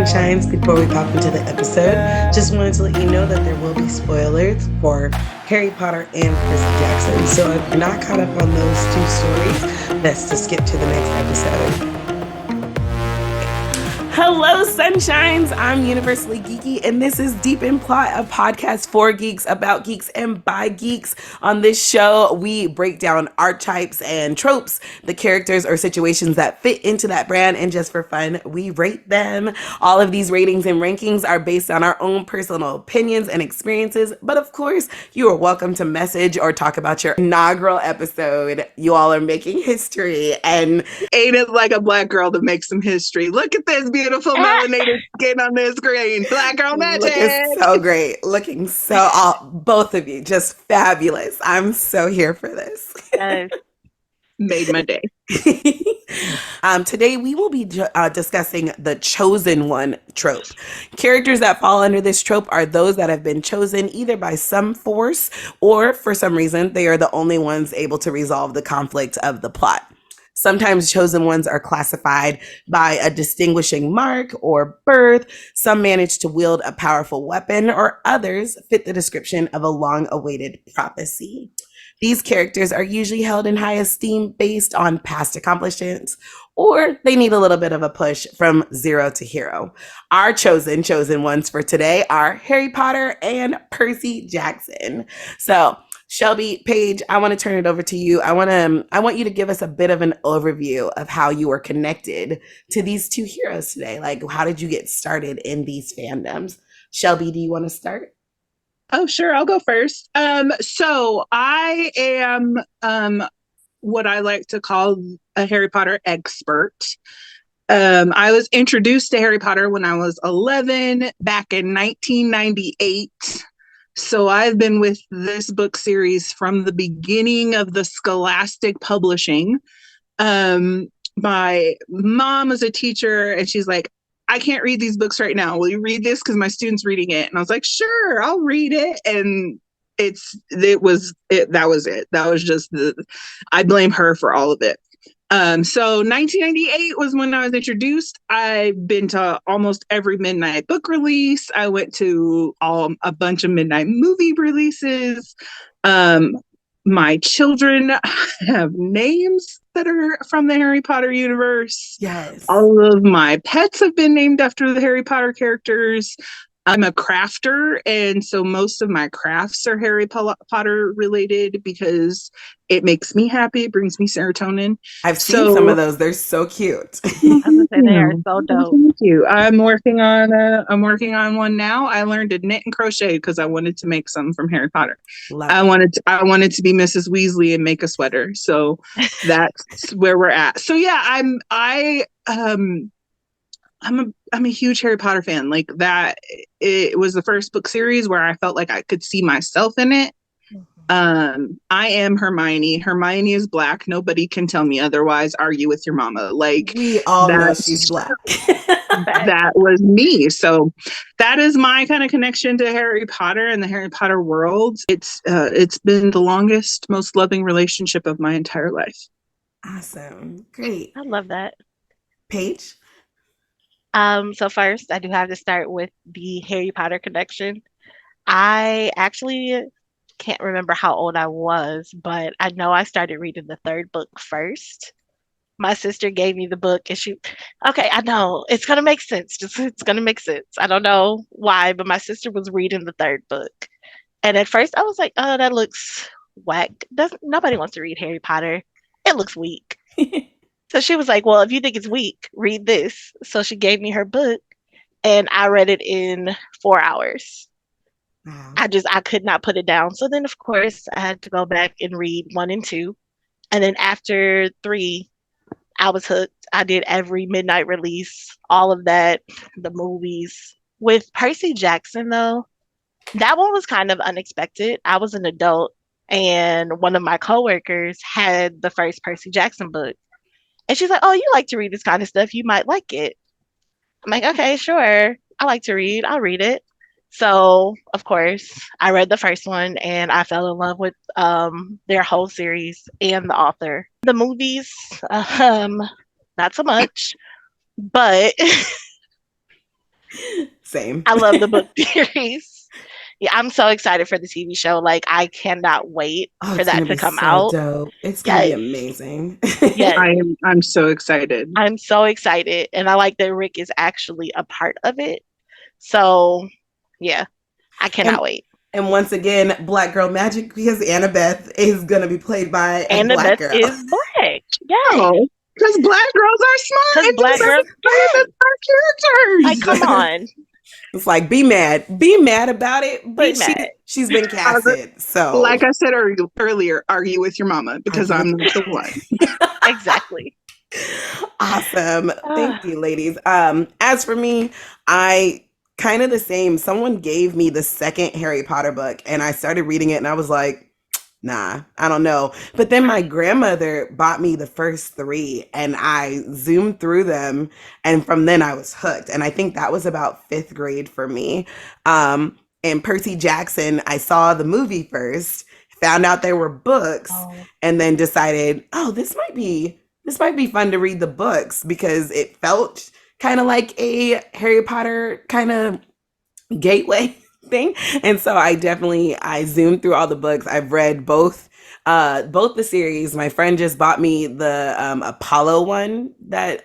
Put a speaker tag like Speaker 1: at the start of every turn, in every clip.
Speaker 1: Sunshines. Before we pop into the episode, just wanted to let you know that there will be spoilers for Harry Potter and Percy Jackson. So if you're not caught up on those two stories, best to skip to the next episode. Hello, Sunshines. I'm Universally Geeky, and this is Deep in Plot, a podcast for geeks, about geeks, and by geeks. On this show, we break down archetypes and tropes, the characters or situations that fit into that brand, and just for fun, we rate them. All of these ratings and rankings are based on our own personal opinions and experiences, but of course, you are welcome to message or talk about your inaugural episode. You all are making history, and
Speaker 2: ain't it like a black girl to make some history? Look at this beautiful melanated skin on this screen. Black girl magic.
Speaker 1: Looking so great. Looking so, both of you, just fabulous. I'm so here for this.
Speaker 2: Yes. Made my day.
Speaker 1: Today we will be discussing the chosen one trope. Characters that fall under this trope are those that have been chosen either by some force or for some reason they are the only ones able to resolve the conflict of the plot. Sometimes chosen ones are classified by a distinguishing mark or birth. Some manage to wield a powerful weapon, or others fit the description of a long-awaited prophecy. These characters are usually held in high esteem based on past accomplishments, or they need a little bit of a push from zero to hero. Our chosen ones for today are Harry Potter and Percy Jackson. So, Shelby, Paige, I want to turn it over to you. I want you to give us a bit of an overview of how you were connected to these two heroes today. Like, how did you get started in these fandoms? Shelby, do you want to start?
Speaker 2: Oh, sure. I'll go first. So I am what I like to call a Harry Potter expert. I was introduced to Harry Potter when I was 11 back in 1998. So I've been with this book series from the beginning of the Scholastic publishing. My mom is a teacher and she's like, I can't read these books right now. Will you read this? Because my student's reading it. And I was like, sure, I'll read it. And that was it. That was just I blame her for all of it. So 1998 was when I was introduced. I've been to almost every midnight book release. I went to a bunch of midnight movie releases. My children have names that are from the Harry Potter universe.
Speaker 1: Yes.
Speaker 2: All of my pets have been named after the Harry Potter characters. I'm a crafter, and so most of my crafts are Harry Potter related because it makes me happy. It brings me serotonin.
Speaker 1: I've seen some of those. They're so cute.
Speaker 3: I was gonna say they are so dope.
Speaker 2: Thank you. I'm working on one now. I learned to knit and crochet because I wanted to make some from Harry Potter. I wanted to be Mrs. Weasley and make a sweater. So that's where we're at. So yeah, I'm a huge Harry Potter fan. Like that, it was the first book series where I felt like I could see myself in it. I am Hermione. Hermione is black. Nobody can tell me otherwise. Argue with your mama. Like
Speaker 1: we all know she's black.
Speaker 2: That was me. So that is my kind of connection to Harry Potter and the Harry Potter world. It's been the longest, most loving relationship of my entire life.
Speaker 1: Awesome. Great.
Speaker 3: I love that.
Speaker 1: Paige?
Speaker 3: So first, I do have to start with the Harry Potter connection. I actually can't remember how old I was, but I know I started reading the third book first. My sister gave me the book and I know, it's going to make sense. It's going to make sense. I don't know why, but my sister was reading the third book. And at first I was like, oh, that looks whack. Nobody wants to read Harry Potter. It looks weak. So she was like, well, if you think it's weak, read this. So she gave me her book and I read it in 4 hours.
Speaker 1: Wow.
Speaker 3: I could not put it down. So then, of course, I had to go back and read 1 and 2. And then after 3, I was hooked. I did every midnight release, all of that, the movies. With Percy Jackson, though, that one was kind of unexpected. I was an adult and one of my coworkers had the first Percy Jackson book. And she's like, oh, you like to read this kind of stuff. You might like it. I'm like, okay, sure. I like to read. I'll read it. So, of course, I read the first one and I fell in love with their whole series and the author. The movies, not so much, but
Speaker 1: Same.
Speaker 3: I love the book series. Yeah, I'm so excited for the TV show. Like, I cannot wait
Speaker 1: Oh,
Speaker 3: for
Speaker 1: it's gonna
Speaker 3: that to
Speaker 1: be
Speaker 3: come
Speaker 1: so
Speaker 3: out.
Speaker 1: dope. It's gonna be
Speaker 3: Yes,
Speaker 1: amazing.
Speaker 3: yes.
Speaker 2: I'm so excited.
Speaker 3: I'm so excited. And I like that Rick is actually a part of it. So, yeah, I
Speaker 1: and
Speaker 3: cannot wait.
Speaker 1: and once again, Black Girl Magic because Annabeth is gonna be played by a Black
Speaker 3: Annabeth
Speaker 1: girl.
Speaker 3: is black. Yes.
Speaker 2: Oh, because Black girls are smart
Speaker 3: Because
Speaker 2: and
Speaker 3: black
Speaker 2: deserve
Speaker 3: girls,
Speaker 2: to play
Speaker 3: yes.
Speaker 2: the
Speaker 3: Like, come
Speaker 2: smart characters.
Speaker 3: on.
Speaker 1: It's like be mad about it,
Speaker 3: Be
Speaker 1: but
Speaker 3: mad.
Speaker 1: she's been casted. So
Speaker 2: Like I said earlier, argue with your mama because
Speaker 1: argue with
Speaker 2: I'm not the one.
Speaker 3: Exactly.
Speaker 1: awesome.
Speaker 3: Ah,
Speaker 1: Thank you, ladies. As for me, I kind of the same. Someone gave me the second Harry Potter book and I started reading it and I was like, nah, I don't know. But then my grandmother bought me the first three and I zoomed through them. And from then I was hooked. And I think that was about fifth grade for me. And Percy Jackson, I saw the movie first, found out there were books,
Speaker 3: oh,
Speaker 1: and then decided, oh, this might be fun to read the books because it felt kind of like a Harry Potter kind of gateway thing. And so I zoomed through all the books. I've read both the series. My friend just bought me the Apollo one that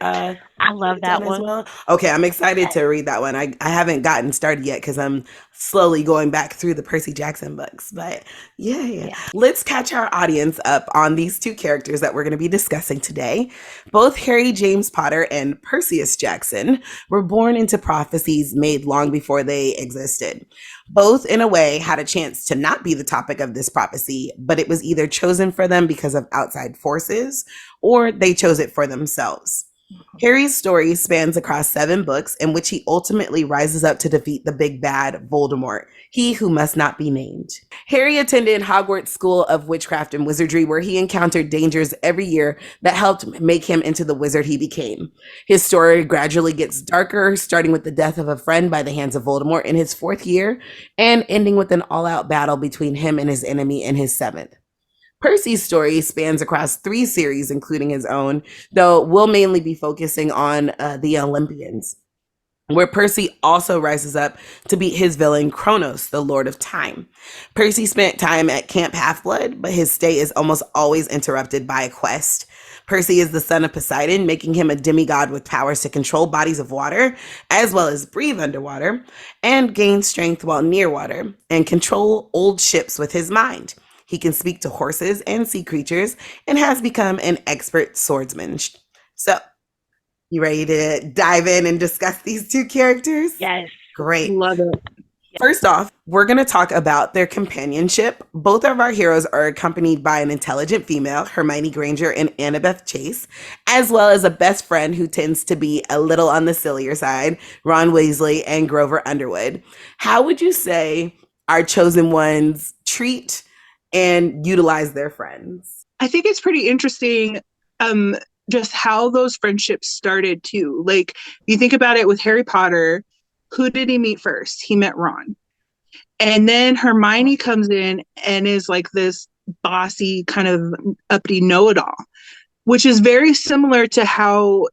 Speaker 3: I love
Speaker 1: they've done
Speaker 3: that
Speaker 1: as
Speaker 3: one.
Speaker 1: well. Okay, I'm excited
Speaker 3: Yes.
Speaker 1: to read that one. I haven't gotten started yet because I'm slowly going back through the Percy Jackson books. But yeah.
Speaker 3: Yeah.
Speaker 1: Let's catch our audience up on these two characters that we're going to be discussing today. Both Harry James Potter and Perseus Jackson were born into prophecies made long before they existed. Both, in a way, had a chance to not be the topic of this prophecy, but it was either chosen for them because of outside forces or they chose it for themselves. Harry's story spans across 7 books in which he ultimately rises up to defeat the big bad Voldemort, he who must not be named. Harry attended Hogwarts School of Witchcraft and Wizardry, where he encountered dangers every year that helped make him into the wizard he became. His story gradually gets darker, starting with the death of a friend by the hands of Voldemort in his 4th year, and ending with an all-out battle between him and his enemy in his 7th. Percy's story spans across 3 series, including his own, though we'll mainly be focusing on the Olympians, where Percy also rises up to beat his villain, Kronos, the Lord of Time. Percy spent time at Camp Half-Blood, but his stay is almost always interrupted by a quest. Percy is the son of Poseidon, making him a demigod with powers to control bodies of water, as well as breathe underwater, and gain strength while near water, and control old ships with his mind. He can speak to horses and sea creatures, and has become an expert swordsman. So, you ready to dive in and discuss these two characters?
Speaker 3: Yes.
Speaker 1: Great.
Speaker 2: Love it.
Speaker 1: First off, we're going to talk about their companionship. Both of our heroes are accompanied by an intelligent female, Hermione Granger and Annabeth Chase, as well as a best friend who tends to be a little on the sillier side, Ron Weasley and Grover Underwood. How would you say our chosen ones treat and utilize their friends?
Speaker 2: I think it's pretty interesting just how those friendships started too. Like, you think about it with Harry Potter, who did he meet first? He met Ron. And then Hermione comes in and is like this bossy, kind of uppity know-it-all, which is very similar to how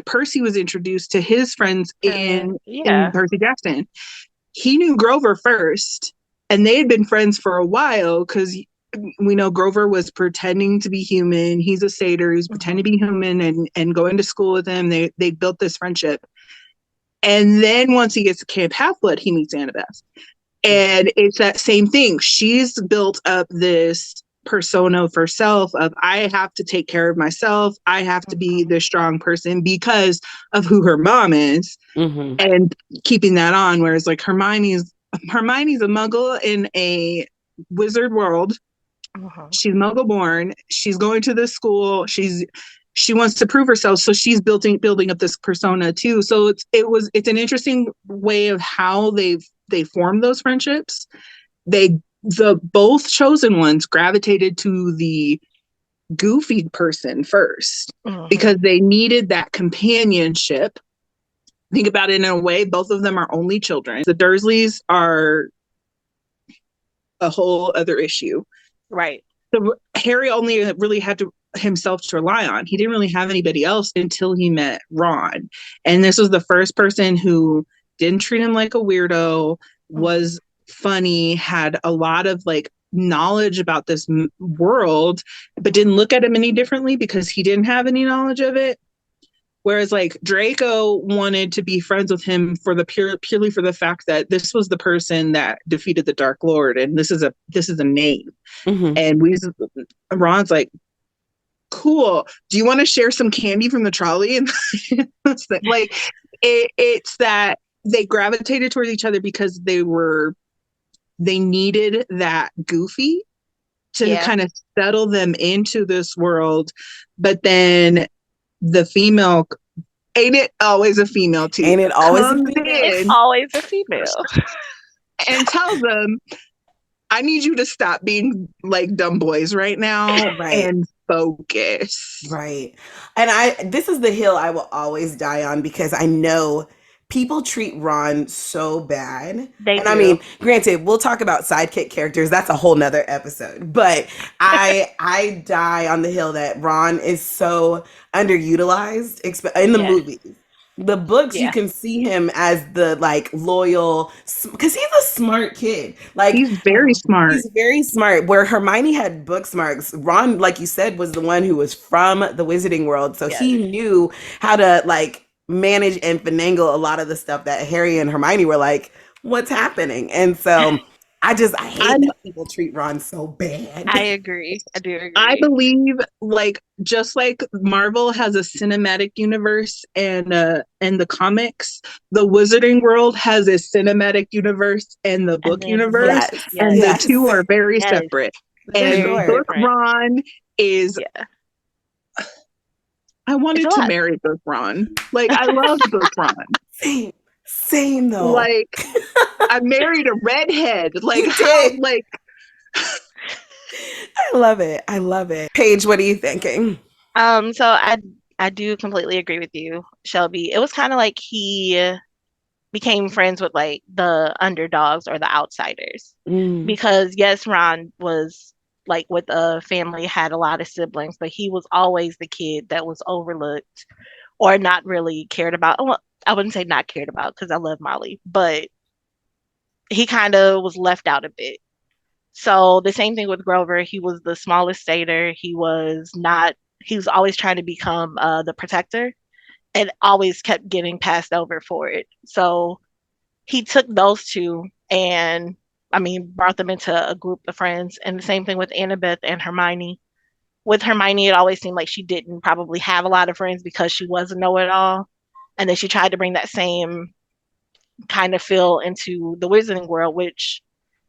Speaker 2: Percy was introduced to his friends in Percy Jackson. He knew Grover first, and they had been friends for a while because we know Grover was pretending to be human. He's a satyr. He's pretending to be human and going to school with him. They built this friendship. And then once he gets to Camp Half-Blood, he meets Annabeth. And it's that same thing. She's built up this persona for self of, I have to take care of myself. I have to be the strong person because of who her mom is.
Speaker 1: Mm-hmm.
Speaker 2: And keeping that on, whereas like Hermione's a muggle in a wizard world. She's muggle born. She's going to this school. She wants to prove herself, so she's building up this persona too. So it's an interesting way of how they formed those friendships. The both chosen ones gravitated to the goofy person first because they needed that companionship. Think about it in a way, both of them are only children. The Dursleys are a whole other issue.
Speaker 3: Right.
Speaker 2: So Harry only really had himself to rely on. He didn't really have anybody else until he met Ron. And this was the first person who didn't treat him like a weirdo, was funny, had a lot of like knowledge about this world, but didn't look at him any differently because he didn't have any knowledge of it. Whereas like Draco wanted to be friends with him for the purely for the fact that this was the person that defeated the Dark Lord, and this is a name.
Speaker 1: Mm-hmm.
Speaker 2: And Ron's like, cool. Do you want to share some candy from the trolley? And like it's that they gravitated towards each other because they needed that goofy to kind of settle them into this world. But then the female, ain't it always a female too?
Speaker 1: Ain't it always a female?
Speaker 3: It's always a female.
Speaker 2: And tells them, I need you to stop being like dumb boys right now and focus.
Speaker 1: Right. And this is the hill I will always die on, because I know people treat Ron so bad.
Speaker 3: They do.
Speaker 1: I mean, granted, we'll talk about sidekick characters. That's a whole nother episode. But I die on the hill that Ron is so underutilized in the movies. The books, you can see him as the like loyal, because he's a smart kid. Like,
Speaker 2: he's very smart.
Speaker 1: He's very smart. Where Hermione had book smarts, Ron, like you said, was the one who was from the Wizarding World, so he knew how to like manage and finagle a lot of the stuff that Harry and Hermione were like, "What's happening?" And so I hate that people treat Ron so bad.
Speaker 3: I agree. I do agree.
Speaker 2: I believe, like, just like Marvel has a cinematic universe and the comics, the Wizarding World has a cinematic universe and the book universe, and the two are very separate. And Book Ron is. Yeah. I wanted to marry Book Ron. Like, I love Book Ron.
Speaker 1: Same though.
Speaker 2: Like, I married a redhead. Like, like.
Speaker 1: I love it. I love it. Paige, what are you thinking?
Speaker 3: So I do completely agree with you, Shelby. It was kind of like he became friends with like the underdogs or the outsiders, because yes, Ron was like with a family, had a lot of siblings, but he was always the kid that was overlooked or not really cared about. Well, I wouldn't say not cared about, because I love Molly, but he kind of was left out a bit. So the same thing with Grover. He was the smallest stater. He was always trying to become the protector, and always kept getting passed over for it. So he took those two and, I mean, brought them into a group of friends. And the same thing with Annabeth and Hermione. With Hermione, it always seemed like she didn't probably have a lot of friends because she was a know-it-all. And then she tried to bring that same kind of feel into the Wizarding World, which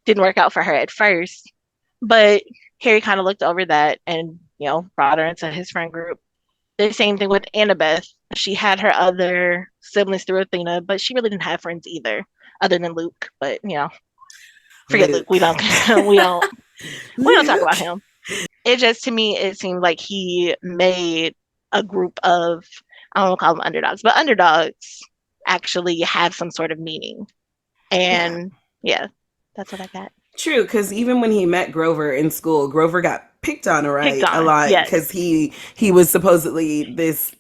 Speaker 3: didn't work out for her at first. But Harry kind of looked over that and, brought her into his friend group. The same thing with Annabeth. She had her other siblings through Athena, but she really didn't have friends either, other than Luke. But, forget Luke. We don't talk about him. It just, to me, it seemed like he made a group of, I don't want to call them underdogs, but underdogs actually have some sort of meaning. And that's what I got.
Speaker 1: True, because even when he met Grover in school, Grover got picked on a lot, because he was supposedly this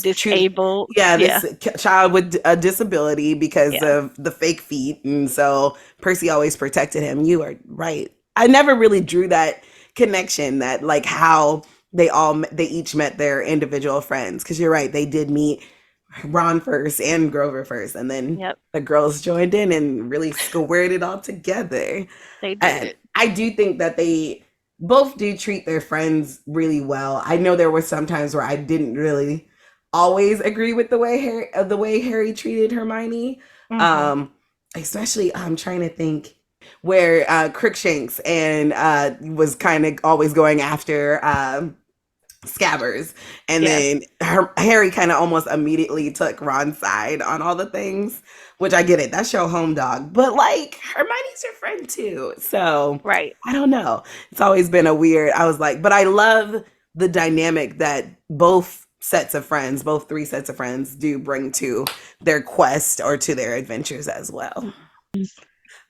Speaker 3: disabled,
Speaker 1: child with a disability because of the fake feet, and so Percy always protected him. You are right. I never really drew that connection, that like how they each met their individual friends, because you're right, they did meet Ron first and Grover first, and then the girls joined in and really squared it all together.
Speaker 3: They did.
Speaker 1: And I do think that they both do treat their friends really well. I know there were some times where I didn't really always agree with the way Harry treated Hermione. Especially, I'm trying to think where Crookshanks and was kind of always going after Scabbers, and then Harry kind of almost immediately took Ron's side on all the things, which I get it, that's your home dog, but like Hermione's your friend too, so I don't know, it's always been a weird, I was like, but I love the dynamic that both three sets of friends do bring to their quest or to their adventures as well.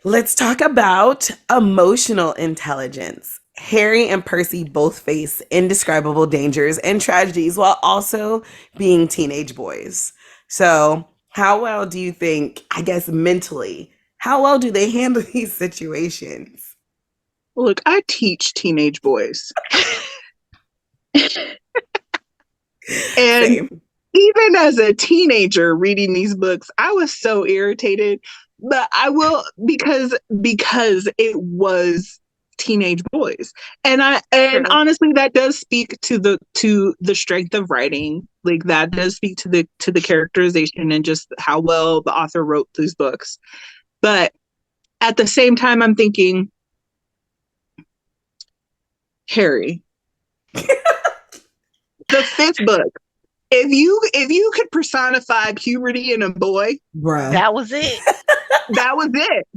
Speaker 1: Let's talk about emotional intelligence. Harry and Percy both face indescribable dangers and tragedies while also being teenage boys. So How well do you think, I guess mentally, how well do they handle these situations?
Speaker 2: Look, I teach teenage boys. And
Speaker 1: Same.
Speaker 2: even as a teenager reading these books, I was so irritated. But I will because it was teenage boys. And
Speaker 3: True.
Speaker 2: honestly that does speak to the strength of writing. Like that does speak to the characterization and just how well the author wrote these books. But at the same time I'm thinking, Harry, the fifth book, if you could personify puberty in a boy,
Speaker 1: Bruh.
Speaker 3: That was it.
Speaker 2: that was it.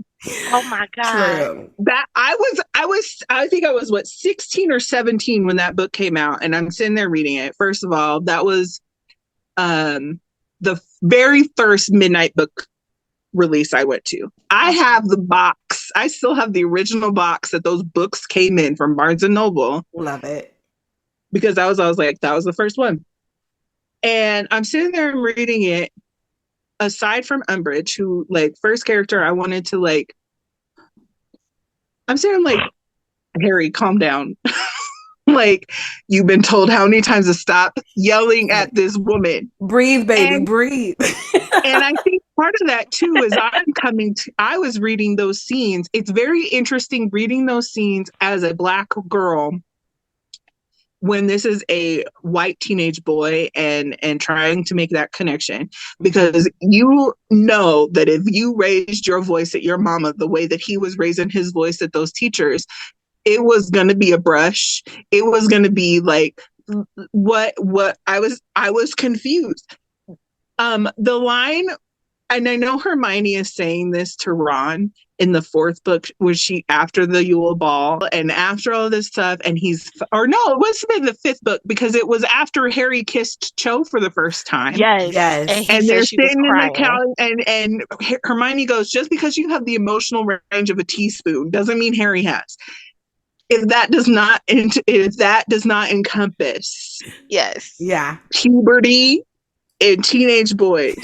Speaker 3: Oh my God.
Speaker 1: True.
Speaker 2: That I think I was what, 16 or 17 when that book came out, and I'm sitting there reading it. First of all, that was the very first midnight book release I went to. I have the box. I still have the original box that those books came in from Barnes and Noble,
Speaker 1: Love it.
Speaker 2: because I was like, that was the first one. And I'm sitting there and reading it. Aside from Umbridge, who, like, first character I wanted to, like, I'm saying, like, Harry, calm down. Like, you've been told how many times to stop yelling at this woman.
Speaker 1: Breathe, baby,
Speaker 2: And-
Speaker 1: breathe.
Speaker 2: And I think part of that too is I was reading those scenes. It's very interesting reading those scenes as a Black girl when this is a white teenage boy, and trying to make that connection, because you know that if you raised your voice at your mama the way that he was raising his voice at those teachers, it was going to be a brush. It was going to be like what I was confused. The line, and I know Hermione is saying this to Ron in the fourth book, was she after the Yule Ball and after all this stuff, and or no, it must have been the fifth book, because it was after Harry kissed Cho for the first time.
Speaker 3: Yes.
Speaker 1: Yes.
Speaker 3: And he
Speaker 2: And
Speaker 3: said
Speaker 2: they're
Speaker 3: she was
Speaker 2: sitting in the
Speaker 3: crying.
Speaker 2: couch, and Hermione goes, just because you have the emotional range of a teaspoon doesn't mean Harry has. If that does not encompass
Speaker 3: Yes.
Speaker 1: Yeah.
Speaker 2: puberty in teenage boys,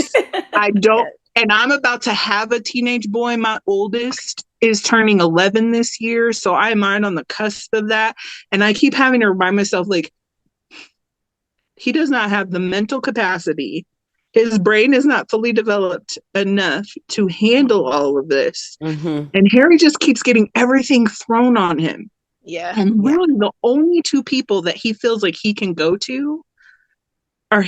Speaker 2: I don't.
Speaker 3: Yes.
Speaker 2: And I'm about to have a teenage boy. My oldest is turning 11 this year, so I'm right on the cusp of that. And I keep having to remind myself, like, he does not have the mental capacity. His brain is not fully developed enough to handle all of this.
Speaker 1: Mm-hmm.
Speaker 2: And Harry just keeps getting everything thrown on him.
Speaker 3: Yeah.
Speaker 2: And really, the only two people that he feels like he can go to are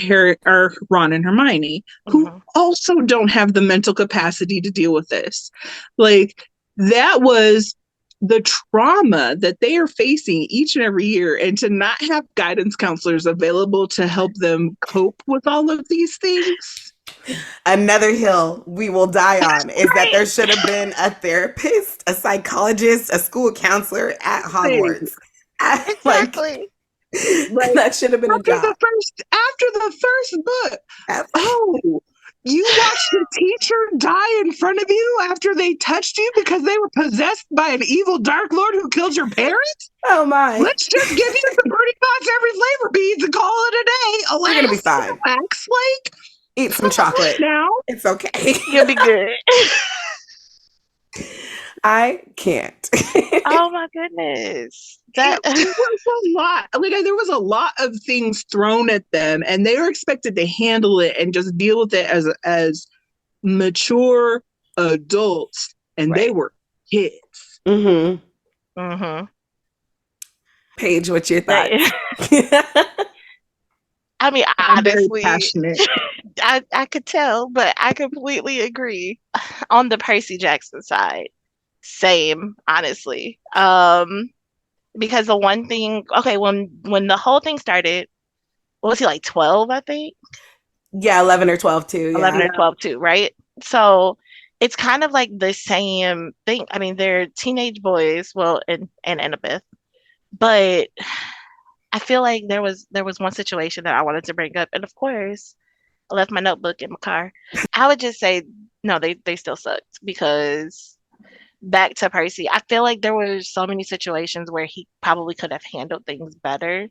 Speaker 2: Ron and Hermione, who also don't have the mental capacity to deal with this. Like, that was the trauma that they are facing each and every year, and to not have guidance counselors available to help them cope with all of these things.
Speaker 1: Another hill we will die on is that there should have been a therapist, a psychologist, a school counselor at Hogwarts.
Speaker 3: Exactly.
Speaker 2: Like,
Speaker 1: that should have been a job.
Speaker 2: After the first book. Oh, you watched the teacher die in front of you after they touched you because they were possessed by an evil Dark Lord who killed your parents?
Speaker 1: Oh my.
Speaker 2: Let's just give you some Bertie Bott's every flavor beads and call it a day.
Speaker 1: We're going to be fine.
Speaker 2: Relax, like,
Speaker 1: eat some chocolate.
Speaker 2: Now.
Speaker 1: It's okay.
Speaker 3: You'll be good.
Speaker 1: I can't.
Speaker 3: Oh my goodness.
Speaker 2: It was a lot. Like, there was a lot of things thrown at them, and they were expected to handle it and just deal with it as mature adults, and they were kids.
Speaker 1: Mm-hmm.
Speaker 3: Mm-hmm.
Speaker 1: Paige, what's your thoughts?
Speaker 3: I mean,
Speaker 2: I'm very
Speaker 3: honestly,
Speaker 2: passionate.
Speaker 3: I could tell, but I completely agree on the Percy Jackson side. Same, honestly. Because the one thing, okay, when the whole thing started, what was he, like 12, I think?
Speaker 1: Yeah, 11 or 12 too.
Speaker 3: 11 or 12 too, right? So it's kind of like the same thing. I mean, they're teenage boys, well, and Annabeth, but I feel like there was one situation that I wanted to bring up, and of course, I left my notebook in my car. I would just say no, they still sucked, because back to Percy, I feel like there were so many situations where he probably could have handled things better,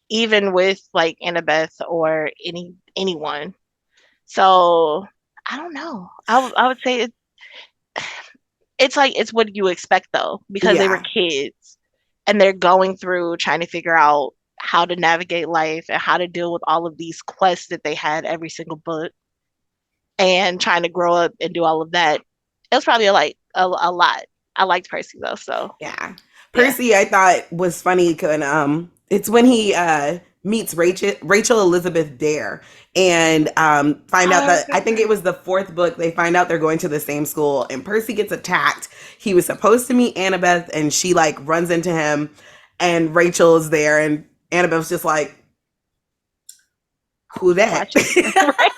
Speaker 3: even with like Annabeth or anyone. So I don't know. I would say it's like it's what you expect though, because they were
Speaker 1: Yeah.
Speaker 3: kids and they're going through trying to figure out how to navigate life and how to deal with all of these quests that they had every single book and trying to grow up and do all of that. It was probably like a lot. I liked Percy though, so
Speaker 1: Yeah.
Speaker 3: yeah.
Speaker 1: Percy, I thought was funny when it's when he meets Rachel Elizabeth Dare and find out
Speaker 3: Oh,
Speaker 1: that I think it was the fourth book. They find out they're going to the same school, and Percy gets attacked. He was supposed to meet Annabeth, and she like runs into him, and Rachel is there, and Annabeth's just like, "Who that?
Speaker 3: watch it. Right?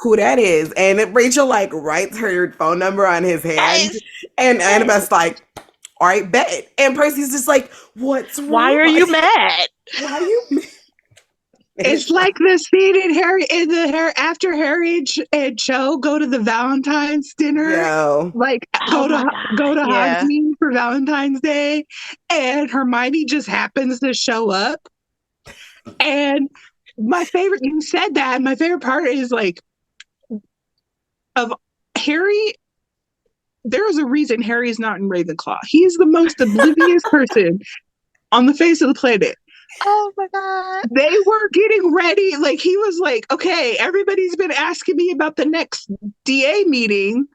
Speaker 1: Who that is?" And Rachel like writes her phone number on his hand,
Speaker 3: Yes.
Speaker 1: and
Speaker 3: Yes.
Speaker 1: Annabeth's like, all right, bet. And Percy's just like, what's wrong?
Speaker 3: Why are you mad?
Speaker 1: Why are you mad?
Speaker 2: It's like the scene in after Harry and Cho go to the Valentine's dinner.
Speaker 1: Yo.
Speaker 2: Like
Speaker 3: Oh
Speaker 2: go
Speaker 3: my
Speaker 2: to
Speaker 3: God, yeah.
Speaker 2: Hogsmeade for Valentine's Day, and Hermione just happens to show up. And my favorite, you said that. My favorite part is like of Harry. There is a reason Harry is not in Ravenclaw. He is the most oblivious person on the face of the planet.
Speaker 3: Oh my God.
Speaker 2: They were getting ready. Like he was like, okay, everybody's been asking me about the next DA meeting.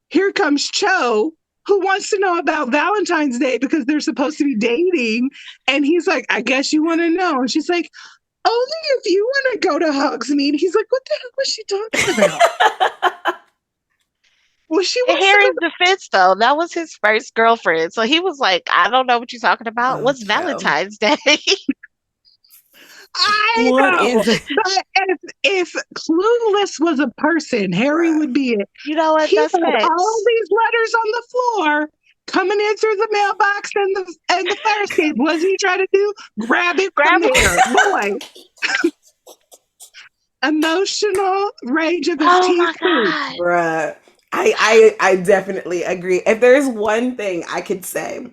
Speaker 2: Here comes Cho, who wants to know about Valentine's Day because they're supposed to be dating. And he's like, I guess you want to know. And she's like, only if you want to go to Hogsmeade. He's like, what the hell was she talking about? Well, she
Speaker 3: In
Speaker 2: wants
Speaker 3: Harry's defense, though, that was his first girlfriend. So he was like, I don't know what you're talking about.
Speaker 1: Oh,
Speaker 3: What's
Speaker 1: Cho.
Speaker 3: Valentine's Day?
Speaker 2: I
Speaker 1: What
Speaker 2: know.
Speaker 1: is it?
Speaker 2: But if Clueless was a person, Harry
Speaker 1: Bruh.
Speaker 2: would be it.
Speaker 3: You know what?
Speaker 2: He
Speaker 3: That's
Speaker 2: had
Speaker 3: facts.
Speaker 2: all these letters on the floor coming in through the mailbox and the fire escape. What did he try to do? Grab it
Speaker 3: Grab
Speaker 2: from
Speaker 3: it.
Speaker 2: there. Boy. Emotional range of his
Speaker 3: Oh
Speaker 2: teeth.
Speaker 3: my God.
Speaker 1: Bruh. I definitely agree. If there's one thing I could say,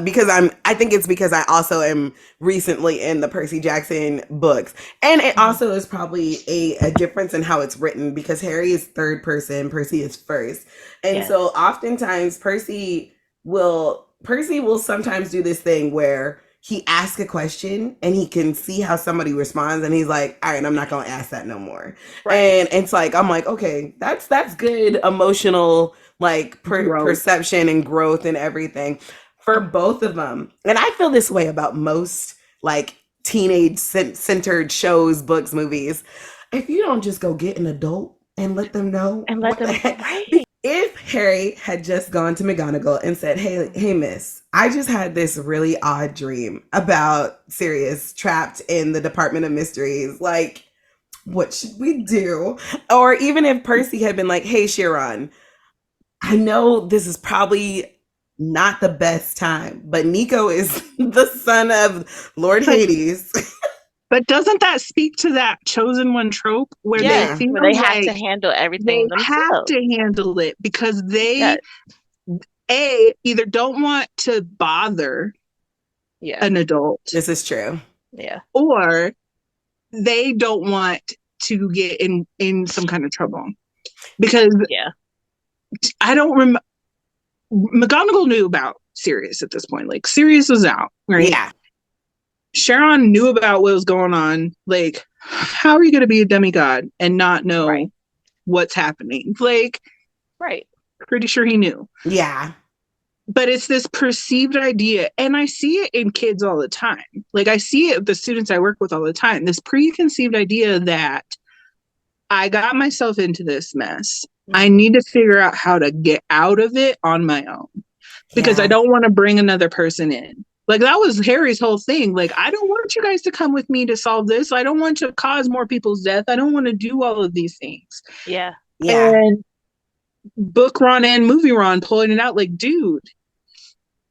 Speaker 1: because I think it's because I also am recently in the Percy Jackson books. And it also is probably a difference in how it's written because Harry is third person, Percy is first. And
Speaker 3: Yes.
Speaker 1: so oftentimes Percy will sometimes do this thing where he asks a question and he can see how somebody responds and he's like, all right, I'm not gonna ask that no more.
Speaker 3: Right.
Speaker 1: And it's like I'm like, okay, that's good emotional like
Speaker 2: Growth.
Speaker 1: perception and growth and everything for both of them. And I feel this way about most like teenage centered shows, books, movies. If you don't just go get an adult and let them know
Speaker 3: And let
Speaker 1: what the
Speaker 3: them
Speaker 1: heck.
Speaker 3: right.
Speaker 1: If Harry had just gone to McGonagall and said, hey miss, I just had this really odd dream about Sirius trapped in the Department of Mysteries. Like, what should we do? Or even if Percy had been like, hey Sharon, I know this is probably not the best time, but Nico is the son of Lord Hades.
Speaker 2: But doesn't that speak to that chosen one trope where
Speaker 3: Yeah,
Speaker 2: they feel
Speaker 3: where they have
Speaker 2: like
Speaker 3: to handle
Speaker 2: they
Speaker 3: everything
Speaker 2: have
Speaker 3: themselves.
Speaker 2: to handle it because they
Speaker 3: Yeah.
Speaker 2: either don't want to bother
Speaker 3: Yeah.
Speaker 2: an adult
Speaker 1: This is true.
Speaker 3: Yeah.
Speaker 2: or they don't want to get in some kind of trouble because
Speaker 3: Yeah.
Speaker 2: I don't remember. McGonagall knew about Sirius at this point. Like Sirius was out, right?
Speaker 1: Yeah.
Speaker 2: Sharon knew about what was going on. Like, how are you going to be a demigod and not know
Speaker 3: Right.
Speaker 2: what's happening? Like,
Speaker 3: Right.
Speaker 2: pretty sure he knew.
Speaker 1: Yeah.
Speaker 2: But it's this perceived idea, and I see it in kids all the time. Like I see it with the students I work with all the time. This preconceived idea that I got myself into this mess. I need to figure out how to get out of it on my own because
Speaker 1: Yeah.
Speaker 2: I don't want to bring another person in. Like that was Harry's whole thing. Like, I don't want you guys to come with me to solve this. I don't want to cause more people's death. I don't want to do all of these things.
Speaker 3: Yeah.
Speaker 1: Yeah.
Speaker 2: And book Ron and movie Ron pointed out, like, dude,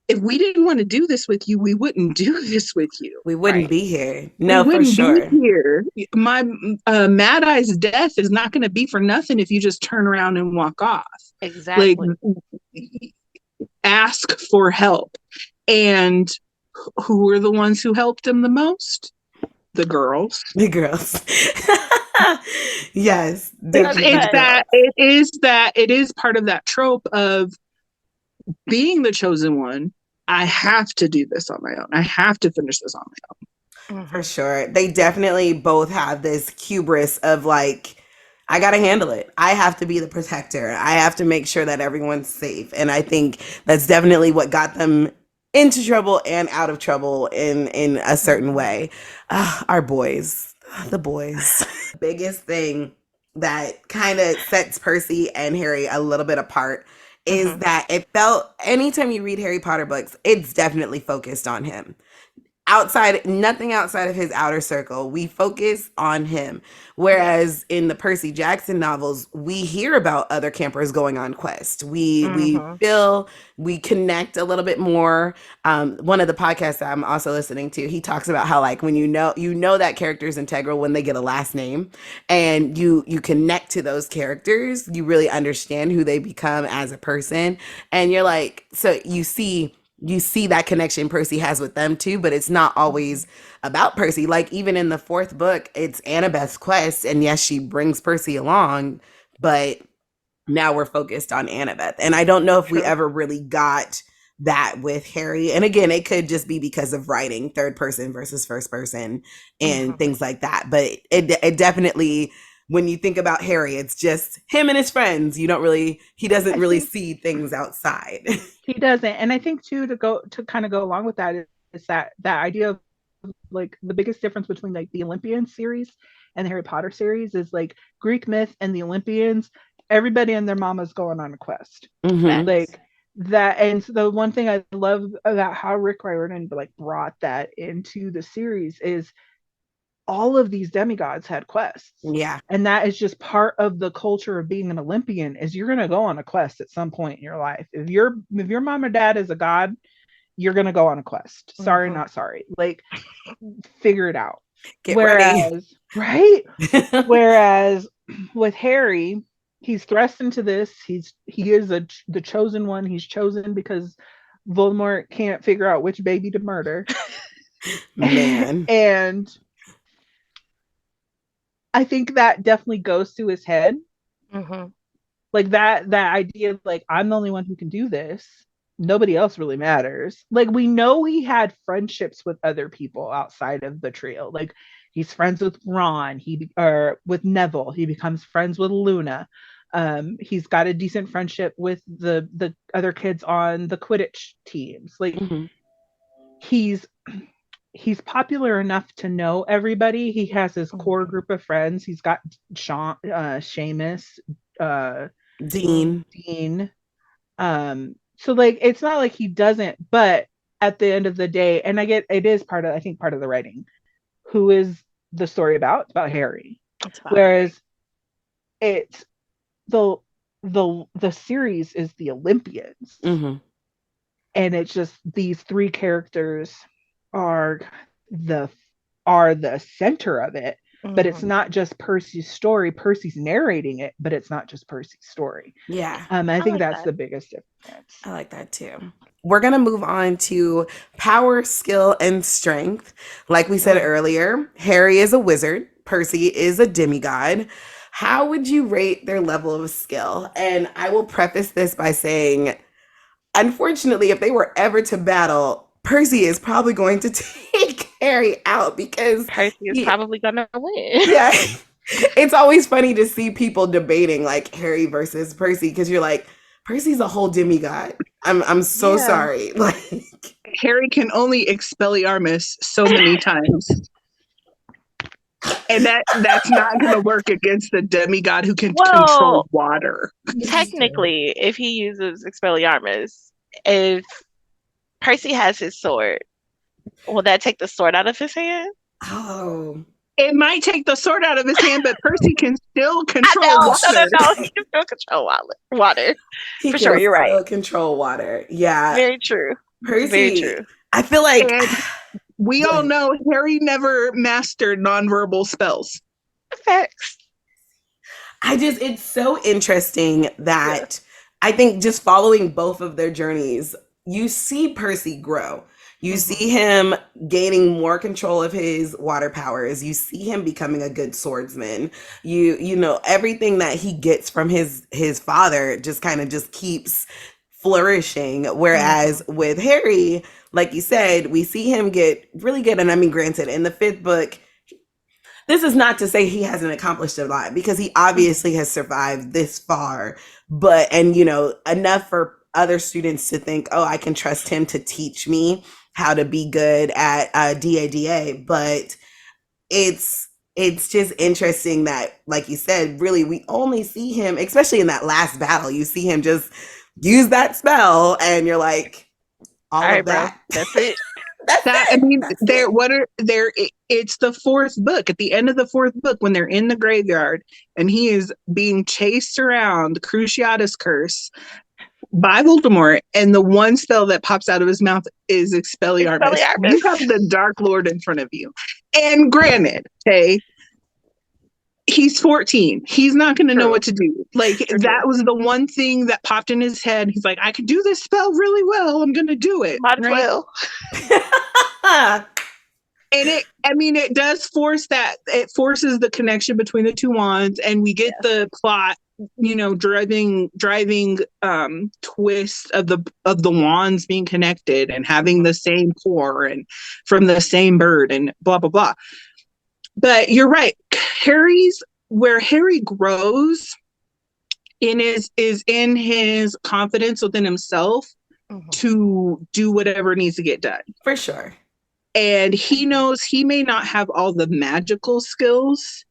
Speaker 2: if we didn't want to do this with you, we wouldn't do this with you.
Speaker 1: We wouldn't
Speaker 3: Right.
Speaker 1: be here. No,
Speaker 2: we
Speaker 1: for
Speaker 2: wouldn't
Speaker 1: sure.
Speaker 2: be here. My Mad Eye's death is not going to be for nothing if you just turn around and walk off.
Speaker 3: Exactly.
Speaker 2: Like, ask for help. And who were the ones who helped him the most? The girls.
Speaker 1: The girls. Yes,
Speaker 3: That's
Speaker 1: definitely.
Speaker 3: facts.
Speaker 2: It is part of that trope of being the chosen one. I have to do this on my own. I have to finish this on my
Speaker 1: For
Speaker 3: Mhm.
Speaker 1: sure. They definitely both have this hubris of like, I got to handle it. I have to be the protector. I have to make sure that everyone's safe. And I think that's definitely what got them into trouble and out of trouble in a certain
Speaker 3: Mhm.
Speaker 1: way. Our boys, the boys. Biggest thing that kind of sets Percy and Harry a little bit apart is
Speaker 3: Mhm.
Speaker 1: that it felt anytime you read Harry Potter books, it's definitely focused on him outside, nothing outside of his outer circle. We focus on him. Whereas in the Percy Jackson novels, we hear about other campers going on quests. We
Speaker 3: Mhm.
Speaker 1: feel, we connect a little bit more. One of the podcasts that I'm also listening to, he talks about how like when you know that character is integral when they get a last name, and you connect to those characters, you really understand who they become as a person, and you're like, so you see that connection Percy has with them too, but it's not always
Speaker 3: Mhm.
Speaker 1: about Percy. Like even in the fourth book, it's Annabeth's quest, and yes, she brings Percy along, but now we're focused on Annabeth. And I don't know if we
Speaker 3: True.
Speaker 1: ever really got that with Harry. And again, it could just be because of writing third person versus first person and
Speaker 3: Mhm.
Speaker 1: things like that. But it definitely, when you think about Harry, it's just him and his friends. He doesn't
Speaker 4: I
Speaker 1: really
Speaker 4: think
Speaker 1: see things outside.
Speaker 4: he doesn't, and I think too to kind of go along with that is that idea of like the biggest difference between like the Olympian series and the Harry Potter series is like Greek myth and the Olympians. Everybody and their mama's going on a quest,
Speaker 1: Hmm.
Speaker 3: Facts.
Speaker 4: like that. And so the one thing I love about how Rick Riordan like brought that into the series is all of these demigods had quests,
Speaker 1: Yeah.
Speaker 4: and that is just part of the culture of being an Olympian. Is you're going to go on a quest at some point in your life. If your mom or dad is a god, you're going to go on a quest. Sorry,
Speaker 3: Mhm.
Speaker 4: not sorry. Like, figure it out.
Speaker 1: Get ready.
Speaker 4: Whereas, right? Whereas with Harry, he's thrust into this. He is the chosen one. He's chosen because Voldemort can't figure out which baby to murder.
Speaker 1: Man.
Speaker 4: And I think that definitely goes through his head.
Speaker 3: Mhm.
Speaker 4: Like that idea of like, I'm the only one who can do this. Nobody else really matters. Like we know he had friendships with other people outside of the trio. Like he's friends with Ron, or with Neville, he becomes friends with Luna. He's got a decent friendship with the other kids on the Quidditch teams. Like
Speaker 1: Hmm.
Speaker 4: he's he's popular enough to know everybody. He has his core
Speaker 3: Mhm.
Speaker 4: group of friends. He's got Seamus, uh,
Speaker 3: Mhm.
Speaker 1: Dean.
Speaker 4: Dean. So like it's not like he doesn't, but at the end of the day, and I get it is part of I think part of the writing. Who is the story about? It's about Harry.
Speaker 3: It's about Harry.
Speaker 4: Whereas it's the the series is the Olympians.
Speaker 1: Hmm.
Speaker 4: And it's just these three characters are the the center of it, but it's
Speaker 3: Mhm.
Speaker 4: not just Percy's story. Percy's narrating it, but it's not just Percy's story.
Speaker 1: Yeah.
Speaker 4: I
Speaker 3: I
Speaker 4: think
Speaker 3: like
Speaker 4: that's
Speaker 3: that.
Speaker 4: the biggest difference.
Speaker 1: I like that too. We're going to move on to power, skill, and strength. Like we said
Speaker 3: Mm.
Speaker 1: earlier, Harry is a wizard, Percy is a demigod. How would you rate their level of skill? And I will preface this by saying, unfortunately, if they were ever to battle, Percy is probably going to take Harry out because
Speaker 3: Percy is
Speaker 1: he,
Speaker 3: probably gonna win.
Speaker 1: yeah. It's always funny to see people debating like Harry versus Percy because you're like, Percy's a whole demigod. I'm so
Speaker 4: Yeah.
Speaker 1: sorry. Like,
Speaker 2: Harry can only Expelliarmus so many times. And that's not going to work against the demigod who can control
Speaker 3: Well,
Speaker 2: water.
Speaker 4: This is true.
Speaker 3: technically, if he uses Expelliarmus, if Percy has his sword, will that take the sword out of his hand?
Speaker 1: oh,
Speaker 2: It might take the sword out of his hand, but Percy can still
Speaker 3: I
Speaker 2: control
Speaker 3: know. No, no,
Speaker 2: water.
Speaker 3: no. He can still control water.
Speaker 1: he
Speaker 3: For sure,
Speaker 1: can
Speaker 3: you're right.
Speaker 1: still control water. Yeah,
Speaker 3: Very true. Very
Speaker 1: Percy.
Speaker 3: true.
Speaker 1: I feel like.
Speaker 2: And we
Speaker 1: Go
Speaker 2: all
Speaker 1: ahead.
Speaker 2: know Harry never mastered nonverbal spells.
Speaker 3: Facts.
Speaker 1: It's so interesting
Speaker 2: Yeah.
Speaker 1: that I think just following both of their journeys, you see Percy grow. You
Speaker 3: Mhm.
Speaker 1: see him gaining more control of his water powers. You see him becoming a good swordsman. You know everything that he gets from his father just kind of just keeps flourishing. Whereas with Harry, like you said, we see him get really good. And I mean, granted, in the fifth book, this is not to say he hasn't accomplished a lot because he obviously has survived this far, but and you know enough for other students to think, oh, I can trust him to teach me how to be good at DADA. But it's just interesting that, like you said, really we only see him, especially in that last battle, you see him just use that spell, and you're like, all
Speaker 3: All right,
Speaker 1: of
Speaker 3: bro.
Speaker 1: that.
Speaker 3: That's it.
Speaker 1: That's
Speaker 2: That
Speaker 1: it.
Speaker 2: I mean,
Speaker 1: That's
Speaker 2: they're
Speaker 1: it.
Speaker 2: what are they're it's the fourth book. At the end of the fourth book, when they're in the graveyard and he is being chased around the Cruciatus curse by Voldemort, and the one spell that pops out of his mouth is Expelliarmus.
Speaker 3: Expelliarmus.
Speaker 2: You have the Dark Lord in front of you. And granted, okay, he's 14. He's not going to know
Speaker 3: True.
Speaker 2: what to do. Like,
Speaker 3: True.
Speaker 2: that was the one thing that popped in his head. He's like, I could do this spell really well. I'm going to do it.
Speaker 3: Might as
Speaker 2: right?
Speaker 3: well.
Speaker 2: And it does force that. It forces the connection between the two wands, and we get the plot, driving twist of the wands being connected and having the same core and from the same bird and blah blah blah. But you're right. Where Harry grows is in his confidence within himself to do whatever needs to get done.
Speaker 1: For sure.
Speaker 2: And he knows he may not have all the magical skills,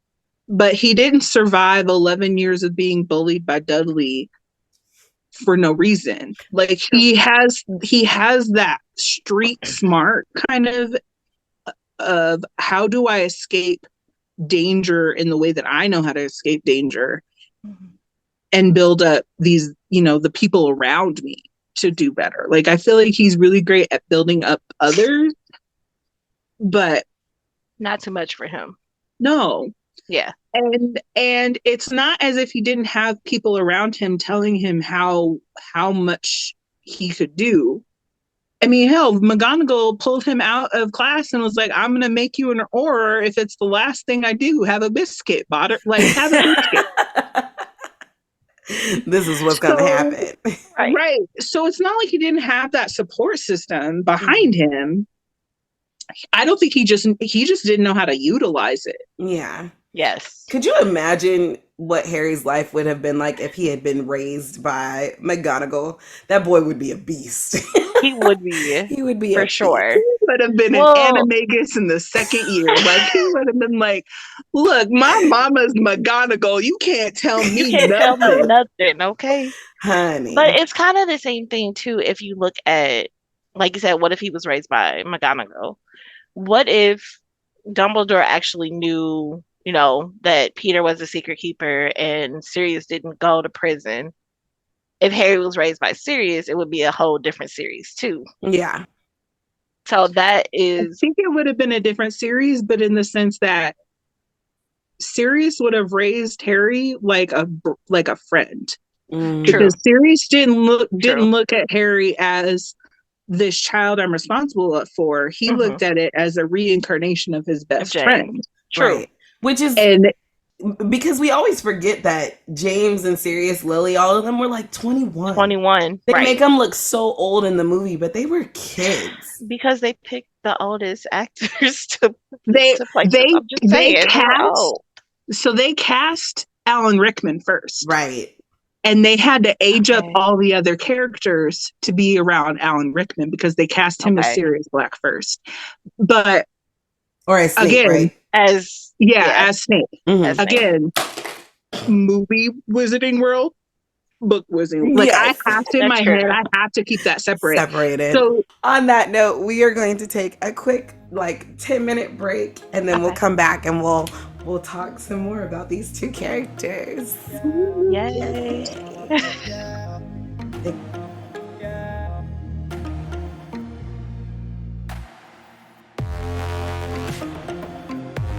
Speaker 2: but he didn't survive 11 years of being bullied by Dudley for no reason. Like, he has that street smart kind of how do I escape danger in the way that I know how to escape danger and build up these, the people around me to do better. Like, I feel like he's really great at building up others, but
Speaker 3: not too much for him.
Speaker 2: No.
Speaker 3: Yeah.
Speaker 2: And it's not as if he didn't have people around him telling him how much he could do. I mean, hell, McGonagall pulled him out of class and was like, I'm going to make you an Auror if it's the last thing I do. Have a biscuit, Botter. Like, have a biscuit.
Speaker 1: This is what's going to happen.
Speaker 2: Right. So it's not like he didn't have that support system behind him. I don't think he just didn't know how to utilize it.
Speaker 1: Yeah.
Speaker 3: Yes.
Speaker 1: Could you imagine what Harry's life would have been like if he had been raised by McGonagall? That boy would be a beast.
Speaker 3: He would be.
Speaker 1: He would be
Speaker 3: for sure.
Speaker 2: He would have been an animagus in the second year. Like, he would have been like, look, my mama's McGonagall. You can't tell me
Speaker 3: nothing, okay?
Speaker 1: Honey.
Speaker 3: But it's kind of the same thing, too, if you look at, like you said, what if he was raised by McGonagall? What if Dumbledore actually knew, that Peter was a secret keeper and Sirius didn't go to prison? If Harry was raised by Sirius, it would be a whole different series too.
Speaker 1: Yeah.
Speaker 3: So that is...
Speaker 2: I think it would have been a different series, but in the sense that Sirius would have raised Harry like a friend. Because Sirius didn't look at Harry as this child I'm responsible for. He looked at it as a reincarnation of his best friend.
Speaker 3: True.
Speaker 1: Right. Which is because we always forget that James and Sirius, Lily, all of them were like 21.
Speaker 3: 21.
Speaker 1: They make them look so old in the movie, but they were kids.
Speaker 3: Because they picked the oldest actors to
Speaker 2: play
Speaker 3: them.
Speaker 2: They cast Alan Rickman first.
Speaker 1: Right.
Speaker 2: And they had to age up all the other characters to be around Alan Rickman because they cast him as Sirius Black first. But
Speaker 1: or as Snape,
Speaker 2: again,
Speaker 1: right?
Speaker 2: as Snape.
Speaker 1: Mm-hmm.
Speaker 2: Again, movie Wizarding World, book Wizarding. Like, I have to in my head, I have to keep that separated. So
Speaker 1: on that note, we are going to take a quick 10-minute break, and then we'll come back and we'll talk some more about these two characters.
Speaker 3: Yay.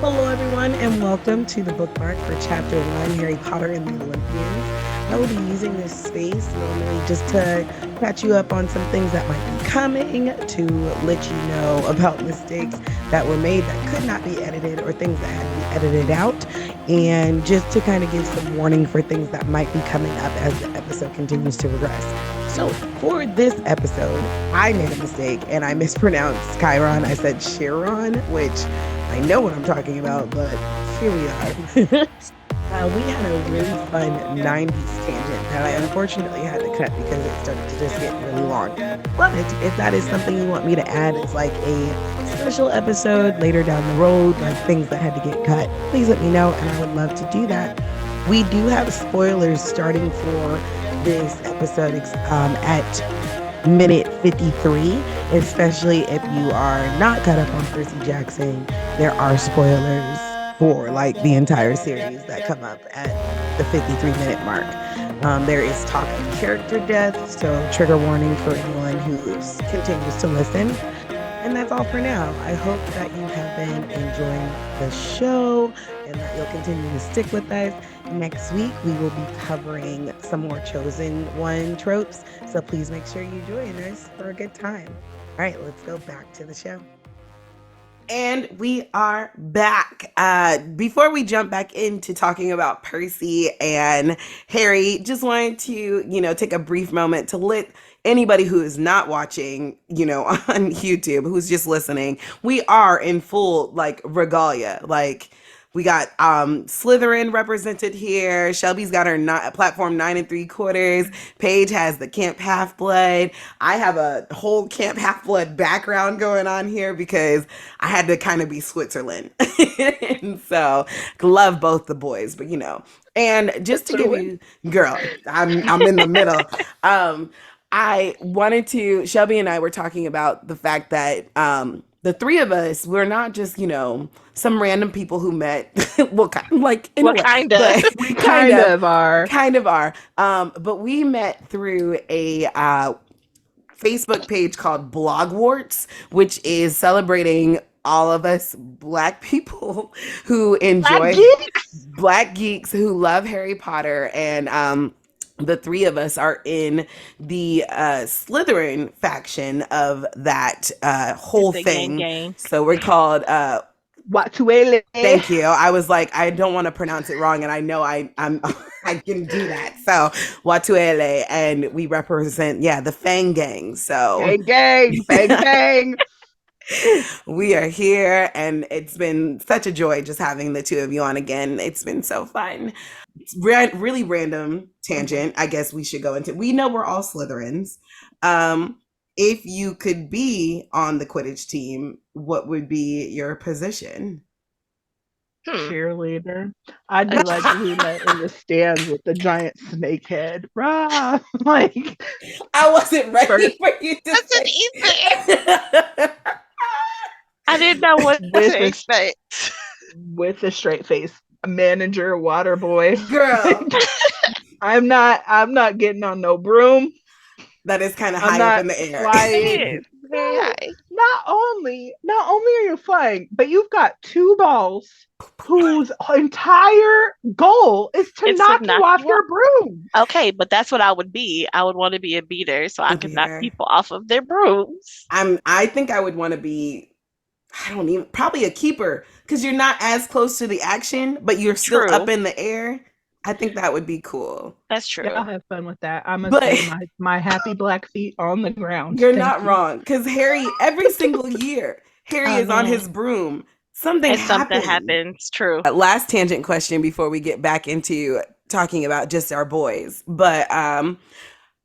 Speaker 1: Hello everyone, and welcome to the bookmark for Chapter 1, Harry Potter and the Olympians. I will be using this space normally just to catch you up on some things that might be coming, to let you know about mistakes that were made that could not be edited or things that had to be edited out, and just to kind of give some warning for things that might be coming up as the episode continues to progress. So for this episode, I made a mistake and I mispronounced Chiron. I said Chiron, which I know what I'm talking about, but here we are. We had a really fun 90s tangent that I unfortunately had to cut because it started to just get really long. But if that is something you want me to add as like a special episode later down the road, like things that had to get cut, please let me know and I would love to do that. We do have spoilers starting for this episode at minute 53, especially if you are not caught up on Percy Jackson. There are spoilers for like the entire series that come up at the 53-minute mark. There is talk of character death, so trigger warning for anyone who continues to listen. And that's all for now. I hope that you have been enjoying the show and that you'll continue to stick with us. Next week, we will be covering some more Chosen One tropes, so please make sure you join us for a good time. All right, let's go back to the show. And we are back. Before we jump back into talking about Percy and Harry, just wanted to, take a brief moment to let anybody who is not watching, on YouTube, who's just listening, we are in full like regalia. Like we got Slytherin represented here. Shelby's got her platform 9 3/4. Paige has the Camp Half-Blood. I have a whole Camp Half-Blood background going on here because I had to kind of be Switzerland. And so love both the boys, but And just to give you, girl, I'm in the middle. I wanted to, Shelby and I were talking about the fact that the three of us, we're not just, some random people who met. Well, like, in a way,
Speaker 3: kind of.
Speaker 4: We kind of are.
Speaker 1: Kind of are. But we met through a Facebook page called Blogwarts, which is celebrating all of us Black people who enjoy Black geeks who love Harry Potter. And the three of us are in the Slytherin faction of that whole thing.
Speaker 3: Gang.
Speaker 1: So we're called
Speaker 4: Watuele.
Speaker 1: Thank you. I was like, I don't want to pronounce it wrong, and I know I can do that. So Watuele, and we represent the Fang Gang. So
Speaker 4: Fang.
Speaker 1: We are here, and it's been such a joy just having the two of you on again. It's been so fun. It's really random tangent. I guess we should go into. We know we're all Slytherins. If you could be on the Quidditch team, what would be your position?
Speaker 4: Cheerleader. I'd be like Luna in the stands with the giant snake head. Rah! Like
Speaker 1: I wasn't ready for you to say
Speaker 3: either. I didn't know what to expect.
Speaker 4: With a straight face. Manager, water boy.
Speaker 1: Girl.
Speaker 4: I'm not getting on no broom.
Speaker 1: That is kind of high up in the air.
Speaker 4: Flying. Not only are you flying, but you've got two balls whose entire goal is to knock you off your broom.
Speaker 3: Okay, but that's what I would be. I would want to be a beater so I could knock people off of their brooms.
Speaker 1: I think I would want to be, probably a keeper, because you're not as close to the action, but you're still up in the air. I think that would be cool.
Speaker 3: That's true.
Speaker 4: Yeah, I'll have fun with that. I'm going to stay my happy Black feet on the ground.
Speaker 1: You're not wrong, because Harry, every single year, Harry is on his broom. Something
Speaker 3: happens. True.
Speaker 1: Last tangent question before we get back into talking about just our boys. But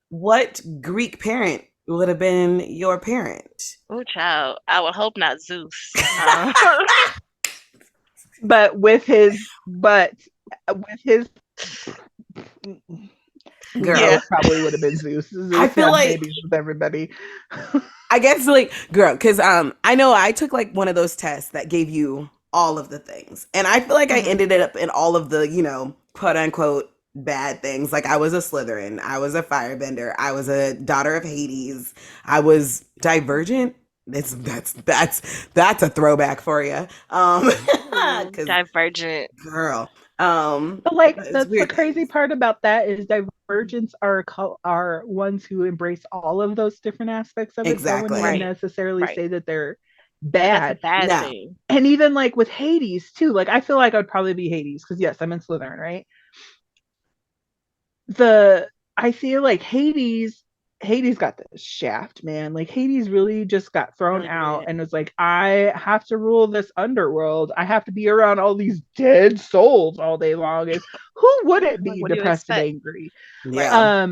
Speaker 1: what Greek parent would have been your parent?
Speaker 3: Oh, child. I would hope not Zeus.
Speaker 4: But with his girl, probably would have been Zeus.
Speaker 1: I feel like
Speaker 4: babies with everybody.
Speaker 1: I guess girl, because I know I took like one of those tests that gave you all of the things, and I feel like I ended up in all of the quote unquote bad things. Like I was a Slytherin, I was a firebender, I was a daughter of Hades, I was Divergent. That's a throwback for you.
Speaker 3: Divergent,
Speaker 1: girl.
Speaker 4: But like
Speaker 1: it's
Speaker 4: that's the
Speaker 1: weird
Speaker 4: crazy
Speaker 1: things.
Speaker 4: part about that is divergents are ones who embrace all of those different aspects of it. So I wouldn't even
Speaker 1: Exactly.
Speaker 3: Right.
Speaker 4: necessarily
Speaker 3: Right.
Speaker 4: say that they're
Speaker 3: That's a
Speaker 4: bad.
Speaker 3: bad
Speaker 1: No.
Speaker 3: thing.
Speaker 4: And even like with Hades too, like I feel like I'd probably be Hades because yes, I'm in Slytherin, right? I feel like Hades got the shaft, man. Like Hades really just got thrown
Speaker 3: Really
Speaker 4: out
Speaker 3: did.
Speaker 4: and was like, I have to rule this underworld. I have to be around all these dead souls all day long. And who wouldn't
Speaker 3: Like,
Speaker 4: be
Speaker 3: what do you
Speaker 4: depressed and
Speaker 3: expect?
Speaker 4: angry?
Speaker 3: Right.
Speaker 1: Yeah.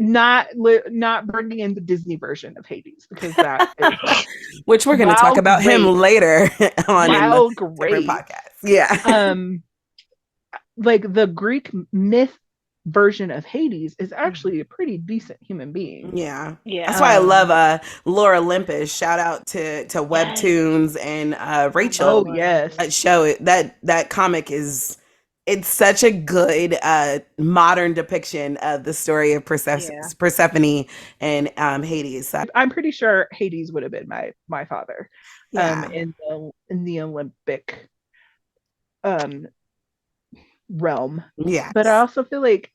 Speaker 4: Not bringing in the Disney version of Hades because that is
Speaker 1: Which we're going to talk
Speaker 4: while
Speaker 1: about him
Speaker 4: great,
Speaker 1: later on in the
Speaker 4: while
Speaker 1: different
Speaker 4: great.
Speaker 1: podcasts. Yeah.
Speaker 4: Like the Greek myth version of Hades is actually a pretty decent human being.
Speaker 1: Yeah.
Speaker 3: Yeah.
Speaker 1: That's why I love Laura Olympus. Shout out to
Speaker 3: Yes.
Speaker 1: Webtoons and
Speaker 3: I
Speaker 1: Rachel.
Speaker 3: love
Speaker 4: Oh
Speaker 3: Laura
Speaker 4: yes.
Speaker 3: London.
Speaker 1: That show it that comic is it's such a good modern depiction of the story of
Speaker 3: Yeah.
Speaker 1: Persephone and Hades. So,
Speaker 4: I'm pretty sure Hades would have been my father
Speaker 1: yeah.
Speaker 4: in the Olympic um realm.
Speaker 1: Yes.
Speaker 4: But I also feel like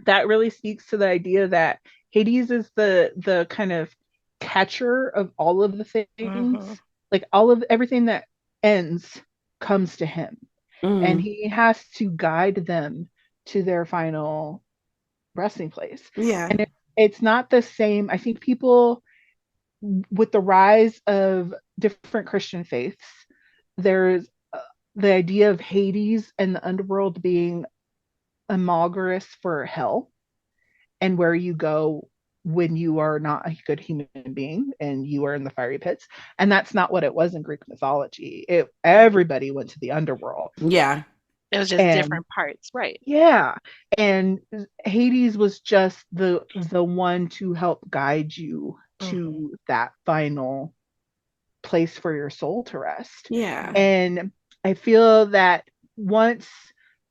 Speaker 4: that really speaks to the idea that Hades is the kind of catcher of all of the things.
Speaker 3: Mhm.
Speaker 4: Like all of everything that ends comes to him. And
Speaker 1: Mhm.
Speaker 4: he has to guide them to their final resting place.
Speaker 1: Yeah.
Speaker 4: And it's not the same. I think people, with the rise of different Christian faiths, there's the idea of Hades and the underworld being analogous for hell and where you go when you are not a good human being and you are in the fiery pits. And that's not what it was in Greek mythology. Everybody went to the underworld.
Speaker 1: Yeah.
Speaker 3: It was just
Speaker 4: And
Speaker 3: different parts. Right.
Speaker 4: yeah, and Hades was just the one to help guide you
Speaker 3: Mhm.
Speaker 4: to that final place for your soul to rest.
Speaker 1: Yeah.
Speaker 4: And I feel that once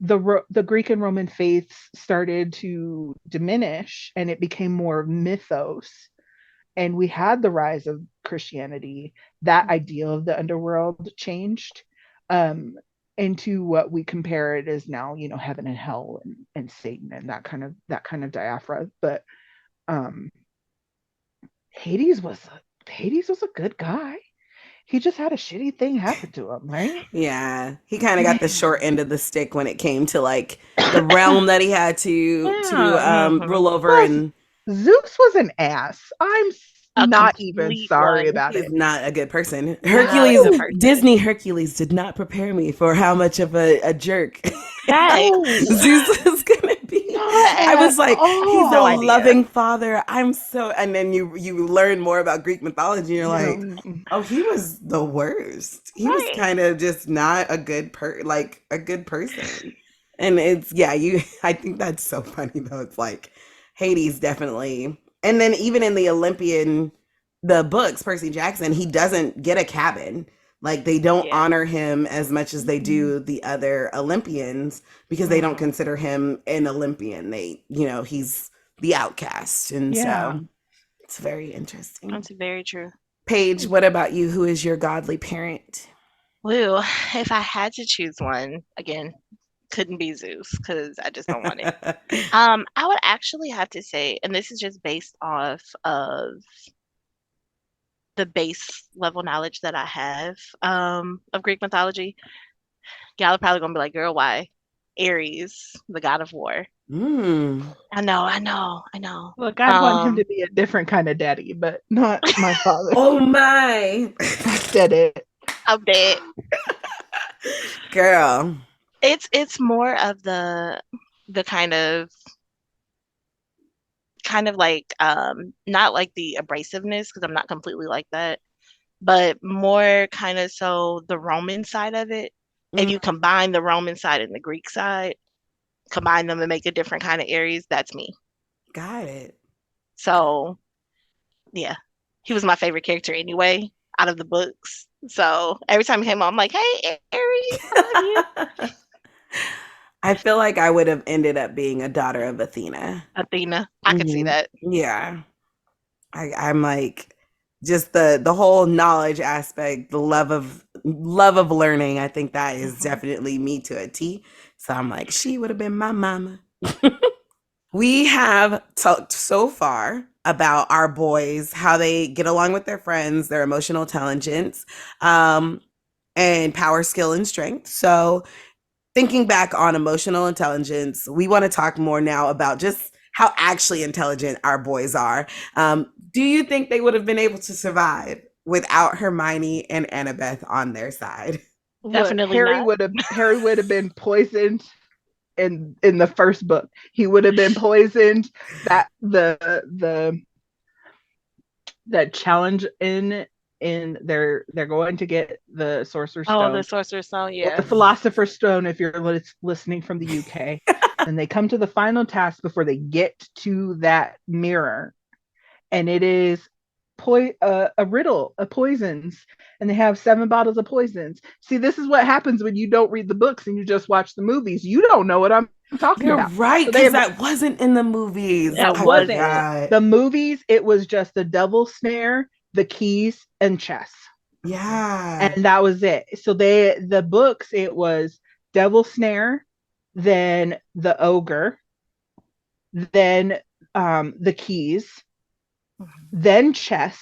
Speaker 4: the Greek and Roman faiths started to diminish and it became more mythos, and we had the rise of Christianity, that ideal of the underworld changed into what we compare it as now, heaven and hell and Satan and that kind of diaphora. But um, Hades was Hades was a good guy. He just had a shitty thing happen to him, right?
Speaker 1: Yeah. He kind of got the short end of the stick when it came to like the realm that he had to
Speaker 4: Yeah.
Speaker 1: rule over
Speaker 4: Plus,
Speaker 1: and
Speaker 4: Zeus was an ass. I'm
Speaker 3: A
Speaker 4: not even
Speaker 3: complete
Speaker 4: sorry
Speaker 3: one.
Speaker 4: about
Speaker 1: he's
Speaker 4: it.
Speaker 1: not a good person.
Speaker 3: Not a
Speaker 1: Hercules,
Speaker 3: good person.
Speaker 1: Disney Hercules did not prepare me for how much of a jerk
Speaker 3: Facts.
Speaker 4: No,
Speaker 1: Zeus is gonna be.
Speaker 4: not
Speaker 1: I
Speaker 4: at
Speaker 1: was like, he's a
Speaker 3: No
Speaker 4: all.
Speaker 3: idea.
Speaker 1: loving father. I'm so, and then you learn more about Greek mythology. And you're like,
Speaker 4: No.
Speaker 1: oh, he was the worst. He was
Speaker 3: Right.
Speaker 1: kind of just not a good a good person. And it's I think that's so funny though. It's like Hades definitely. And then even in the books, Percy Jackson, he doesn't get a cabin. Like they don't
Speaker 3: Yeah.
Speaker 1: honor him as much as they do the other Olympians because they don't
Speaker 3: Mhm.
Speaker 1: consider him an Olympian. He's the outcast. And
Speaker 4: Yeah.
Speaker 1: so it's very interesting.
Speaker 3: That's very true.
Speaker 1: Paige, what about you? Who is your godly parent?
Speaker 3: Well, if I had to choose one, again, couldn't be Zeus because I just don't want it. I would actually have to say, and this is just based off of the base level knowledge that I have of Greek mythology. Y'all are probably gonna be like, girl, why? Ares, the god of war.
Speaker 1: Mm.
Speaker 3: I know.
Speaker 4: Look, I'd want him to be a different kind of daddy, but not my father.
Speaker 1: Oh my.
Speaker 4: I said it.
Speaker 3: I'm dead.
Speaker 1: Girl.
Speaker 3: It's more of the kind of like not like the abrasiveness because I'm not completely like that, but more kind of so the Roman side of it. If you combine the Roman side and the Greek side, combine them and make a different kind of Aries, that's me.
Speaker 1: Got it.
Speaker 3: So yeah, he was my favorite character anyway out of the books. So every time he came on, I'm like, hey, Aries, I love you.
Speaker 1: I feel like I would have ended up being a daughter of Athena.
Speaker 3: Athena. I could see
Speaker 1: Mhm.
Speaker 3: that.
Speaker 1: Yeah. I'm like just the whole knowledge aspect, the love of love of learning. I think that is definitely me to a T. So I'm like, she would have been my mama. We have talked so far about our boys, how they get along with their friends, their emotional intelligence, and power, skill, and strength. So thinking back on emotional intelligence, we want to talk more now about just how actually intelligent our boys are. Do you think they would have been able to survive without Hermione and Annabeth on their side?
Speaker 3: Definitely
Speaker 4: Harry
Speaker 3: not.
Speaker 4: would have been poisoned in the first book. He would have been poisoned. That that challenge in they're going to get the Sorcerer's
Speaker 3: Oh,
Speaker 4: Stone.
Speaker 3: the Sorcerer's Stone,
Speaker 4: Or
Speaker 3: yeah.
Speaker 4: the Philosopher's Stone if you're listening from the UK. And they come to the final task before they get to that mirror. And it is a riddle of poisons. And they have 7 bottles of poisons. See, this is what happens when you don't read the books and you just watch the movies. You don't know what I'm talking
Speaker 1: You're
Speaker 4: about.
Speaker 1: right,
Speaker 4: So
Speaker 1: because that wasn't in the movies.
Speaker 3: That
Speaker 1: I
Speaker 3: wasn't.
Speaker 1: forgot.
Speaker 4: the movies, it was just the devil snare, the keys, and chess.
Speaker 1: Yeah.
Speaker 4: And that was it. So the books, it was devil snare, then the ogre, then the keys, then chess.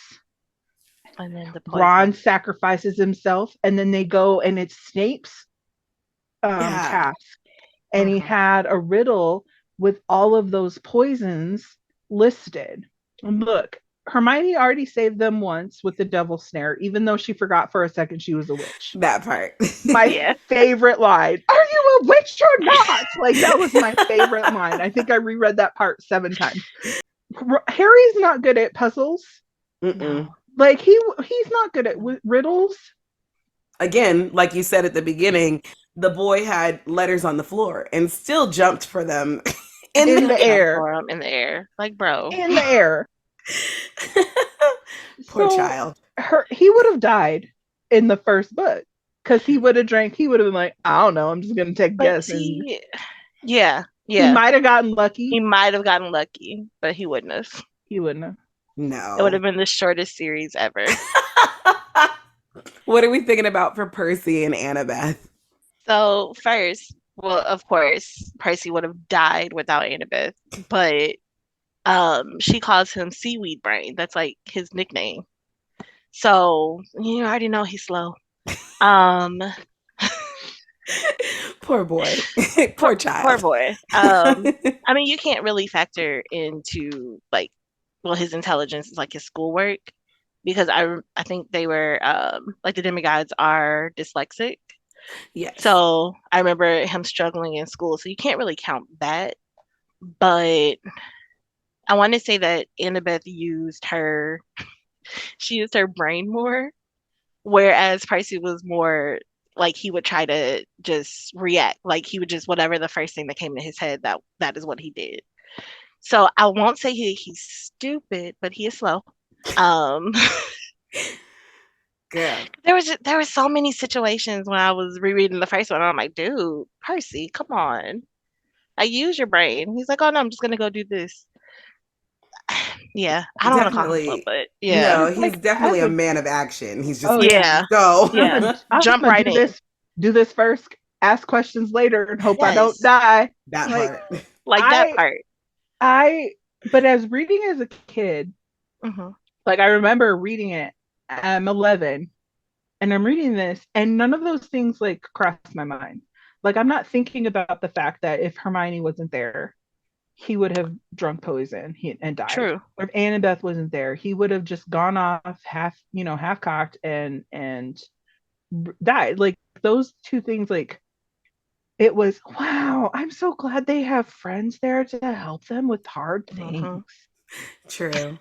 Speaker 3: And then the poison.
Speaker 4: Ron sacrifices himself, and then they go and it's Snape's task. And he had a riddle with all of those poisons listed. And look, Hermione already saved them once with the devil snare, even though she forgot for a second she was a witch.
Speaker 1: That part.
Speaker 4: My favorite line. Are you a witch or not? Like, that was my favorite line. I think I reread that part 7 times. Harry's not good at puzzles.
Speaker 1: No.
Speaker 4: Like, he's not good at riddles.
Speaker 1: Again, like you said at the beginning, the boy had letters on the floor and still jumped for them
Speaker 4: in the air.
Speaker 3: In the air. Like, bro.
Speaker 4: In the air.
Speaker 1: Poor child.
Speaker 4: He would have died in the first book because he would have drank. He would have been like, I don't know, I'm just gonna take a guess.
Speaker 3: Yeah.
Speaker 4: He might have gotten lucky.
Speaker 3: He might have gotten lucky, but he wouldn't have.
Speaker 4: He wouldn't have.
Speaker 1: No.
Speaker 3: It would have been the shortest series ever.
Speaker 1: What are we thinking about for Percy and Annabeth?
Speaker 3: So first, well, of course, Percy would have died without Annabeth, but she calls him Seaweed Brain. That's like his nickname. So you already know he's slow.
Speaker 1: Poor boy. Poor child.
Speaker 3: Poor boy. I mean, you can't really factor into his intelligence is like his schoolwork, because I think they were like the demigods are dyslexic.
Speaker 1: Yes.
Speaker 3: So I remember him struggling in school. So you can't really count that. But I want to say that Annabeth used her brain more, whereas Percy was more like he would try to just react. Like he would just whatever the first thing that came to his head, that is what he did. So I won't say he's stupid, but he is slow.
Speaker 1: Girl.
Speaker 3: There were so many situations when I was rereading the first one. I'm like, dude, Percy, come on. I use your brain. He's like, oh no, I'm just gonna go do this. Yeah, I don't want to call him slow, but yeah.
Speaker 1: No, he's definitely a man of action. He's just
Speaker 3: go.
Speaker 4: Yeah.
Speaker 3: Jump right in.
Speaker 4: Do this first, ask questions later, and hope I don't die.
Speaker 1: That part.
Speaker 3: That part.
Speaker 4: But as reading as a kid, like I remember reading it. I'm 11 and I'm reading this and none of those things like crossed my mind. Like I'm not thinking about the fact that if Hermione wasn't there, he would have drunk poison and died.
Speaker 3: True.
Speaker 4: Or if Annabeth wasn't there, he would have just gone off half cocked and died. Like those two things, like it was, wow, I'm so glad they have friends there to help them with hard things.
Speaker 1: True.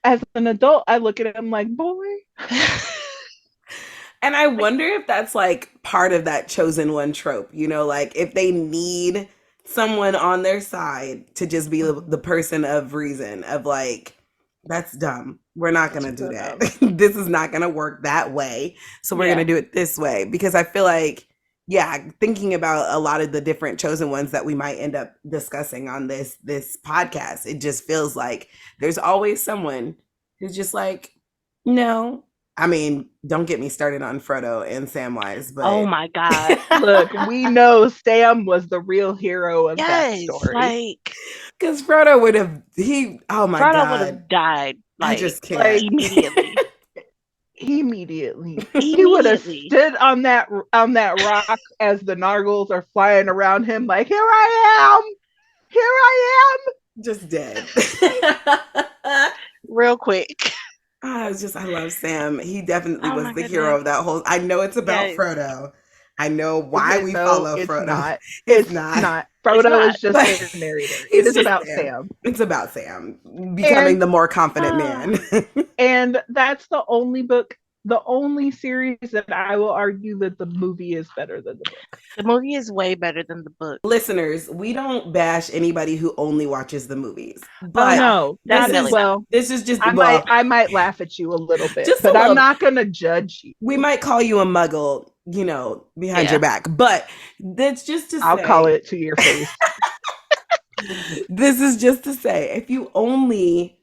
Speaker 4: As an adult, I look at him like, boy.
Speaker 1: And I wonder if that's like part of that chosen one trope, like if they need someone on their side to just be the person of reason, of like, that's dumb. We're not going to do that. This is not going to work that way. So we're going to do it this way. Because I feel like, thinking about a lot of the different chosen ones that we might end up discussing on this podcast, it just feels like there's always someone who's just like, no, I mean, don't get me started on Frodo and Samwise, but
Speaker 3: Oh my God.
Speaker 4: Look, we know Sam was the real hero of that
Speaker 3: Yes,
Speaker 4: story.
Speaker 3: like
Speaker 1: because Frodo would have oh my
Speaker 3: Frodo would
Speaker 1: God,
Speaker 3: have died
Speaker 1: I
Speaker 3: like
Speaker 1: just can't.
Speaker 3: immediately.
Speaker 4: Immediately. He would have
Speaker 3: Immediately.
Speaker 4: stood on that rock as the Nargles are flying around him like, here I am! Here I
Speaker 1: Just dead.
Speaker 3: Real quick.
Speaker 1: I love Sam. He definitely
Speaker 3: Oh
Speaker 1: was
Speaker 3: my
Speaker 1: the hero
Speaker 3: goodness.
Speaker 1: of that whole. I know it's about
Speaker 3: Yes.
Speaker 1: Frodo. I know
Speaker 4: am!
Speaker 1: why
Speaker 4: Is it
Speaker 1: we
Speaker 4: though?
Speaker 1: follow
Speaker 4: It's
Speaker 1: Frodo.
Speaker 4: not.
Speaker 1: It's
Speaker 4: It's
Speaker 1: not.
Speaker 4: not.
Speaker 3: It's
Speaker 4: Frodo
Speaker 3: not.
Speaker 4: is just
Speaker 1: But
Speaker 4: the narrator. It
Speaker 1: he's
Speaker 4: is
Speaker 1: just
Speaker 4: about
Speaker 1: Sam.
Speaker 4: Sam.
Speaker 1: It's about Sam becoming
Speaker 4: And
Speaker 1: the more confident man.
Speaker 4: and that's the only book, the only series that I will argue that the movie is better than the book.
Speaker 3: The movie is way better than the book.
Speaker 1: Listeners, we don't bash anybody who only watches the movies,
Speaker 4: Oh
Speaker 1: but
Speaker 4: no,
Speaker 1: this
Speaker 3: Definitely
Speaker 1: is
Speaker 3: not.
Speaker 4: well,
Speaker 1: this is just
Speaker 4: I might laugh at you a little bit,
Speaker 1: just a
Speaker 4: but I'm
Speaker 1: little.
Speaker 4: not gonna judge you.
Speaker 1: We might call you a muggle, behind your back, but that's just to
Speaker 4: I'll
Speaker 1: say.
Speaker 4: call it to your face.
Speaker 1: This is just to say, if you only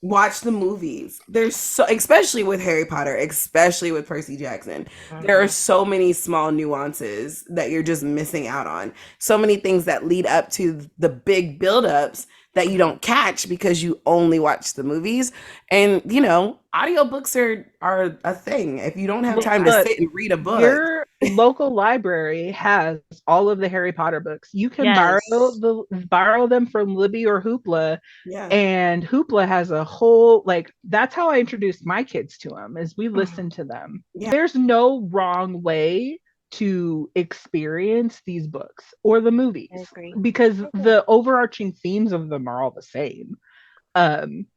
Speaker 1: watch the movies, there's so, especially with Harry Potter, especially with Percy Jackson, there are so many small nuances that you're just missing out on. So many things that lead up to the big buildups that you don't catch because you only watch the movies. And audiobooks are a thing. If you don't have time to
Speaker 4: Look,
Speaker 1: sit and read a book,
Speaker 4: your local library has all of the Harry Potter books. You can
Speaker 3: Yes.
Speaker 4: borrow them from Libby or Hoopla,
Speaker 1: yeah,
Speaker 4: and Hoopla has a whole, like, that's how I introduced my kids to them, is we listen to them.
Speaker 1: Yeah.
Speaker 4: There's no wrong way to experience these books or the
Speaker 3: I
Speaker 4: movies
Speaker 3: agree.
Speaker 4: because the overarching themes of them are all the same.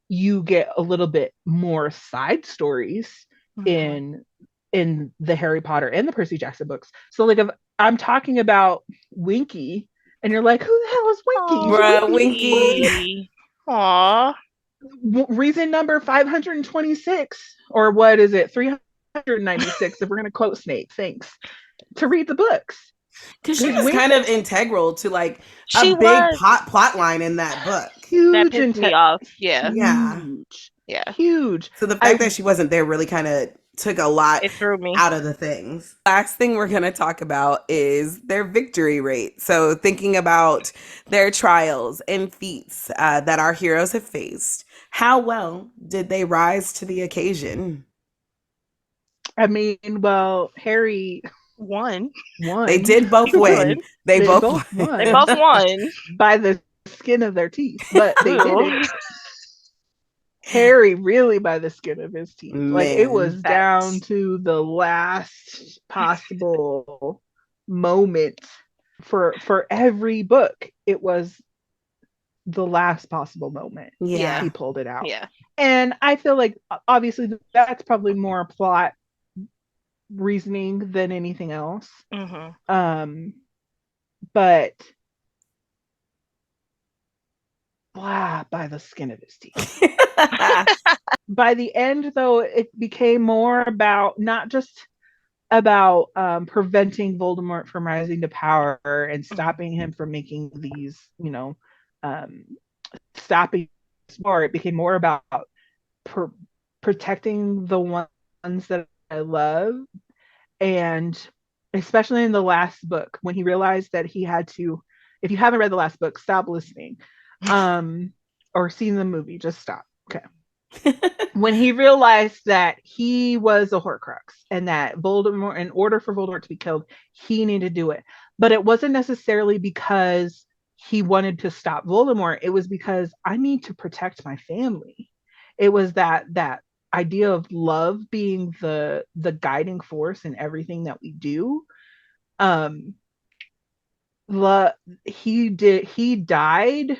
Speaker 4: You get a little bit more side stories
Speaker 3: Mhm.
Speaker 4: in the Harry Potter and the Percy Jackson books. So like if I'm talking about Winky and you're like, who the hell is Winky?
Speaker 1: Bruh, Winky.
Speaker 3: Aw.
Speaker 4: Reason number 526, or what is it, 396 if we're going to quote Snape, thanks, to read the books.
Speaker 1: Because she
Speaker 4: Because
Speaker 1: was kind of integral to like
Speaker 3: She
Speaker 1: a big
Speaker 3: was.
Speaker 1: plot line in that book.
Speaker 3: That
Speaker 4: huge
Speaker 3: pissed me off. Yeah.
Speaker 1: Yeah.
Speaker 3: Yeah.
Speaker 4: Huge.
Speaker 1: So the fact that she wasn't there really kind of took a lot
Speaker 3: It threw me.
Speaker 1: out of the things. Last thing we're going to talk about is their victory rate. So thinking about their trials and feats that our heroes have faced, how well did they rise to the occasion?
Speaker 4: I mean, well, Harry
Speaker 3: Won.
Speaker 4: won.
Speaker 1: They did both
Speaker 3: He
Speaker 1: win.
Speaker 3: won.
Speaker 1: They both
Speaker 4: won.
Speaker 3: They both won.
Speaker 4: By the skin of their teeth, but they did
Speaker 3: Ew.
Speaker 4: it. Harry really by the skin of his teeth. Like it was
Speaker 1: Man.
Speaker 4: down to the last possible moment for every book. It was the last possible moment.
Speaker 1: Yeah.
Speaker 4: He pulled it out.
Speaker 3: Yeah.
Speaker 4: And I feel like obviously that's probably more plot reasoning than anything else.
Speaker 3: Mhm.
Speaker 4: But by the skin of his teeth. By the end, though, it became more about not just about preventing Voldemort from rising to power and stopping him from making these, stopping war. It became more about protecting the ones that I love, and especially in the last book when he realized that he had to. If you haven't read the last book, stop listening, or seen the movie, just stop. Okay. When he realized that he was a Horcrux and that Voldemort, in order for Voldemort to be killed, he needed to do it. But it wasn't necessarily because he wanted to stop Voldemort. It was because I need to protect my family. It was that idea of love being the guiding force in everything that we do. He died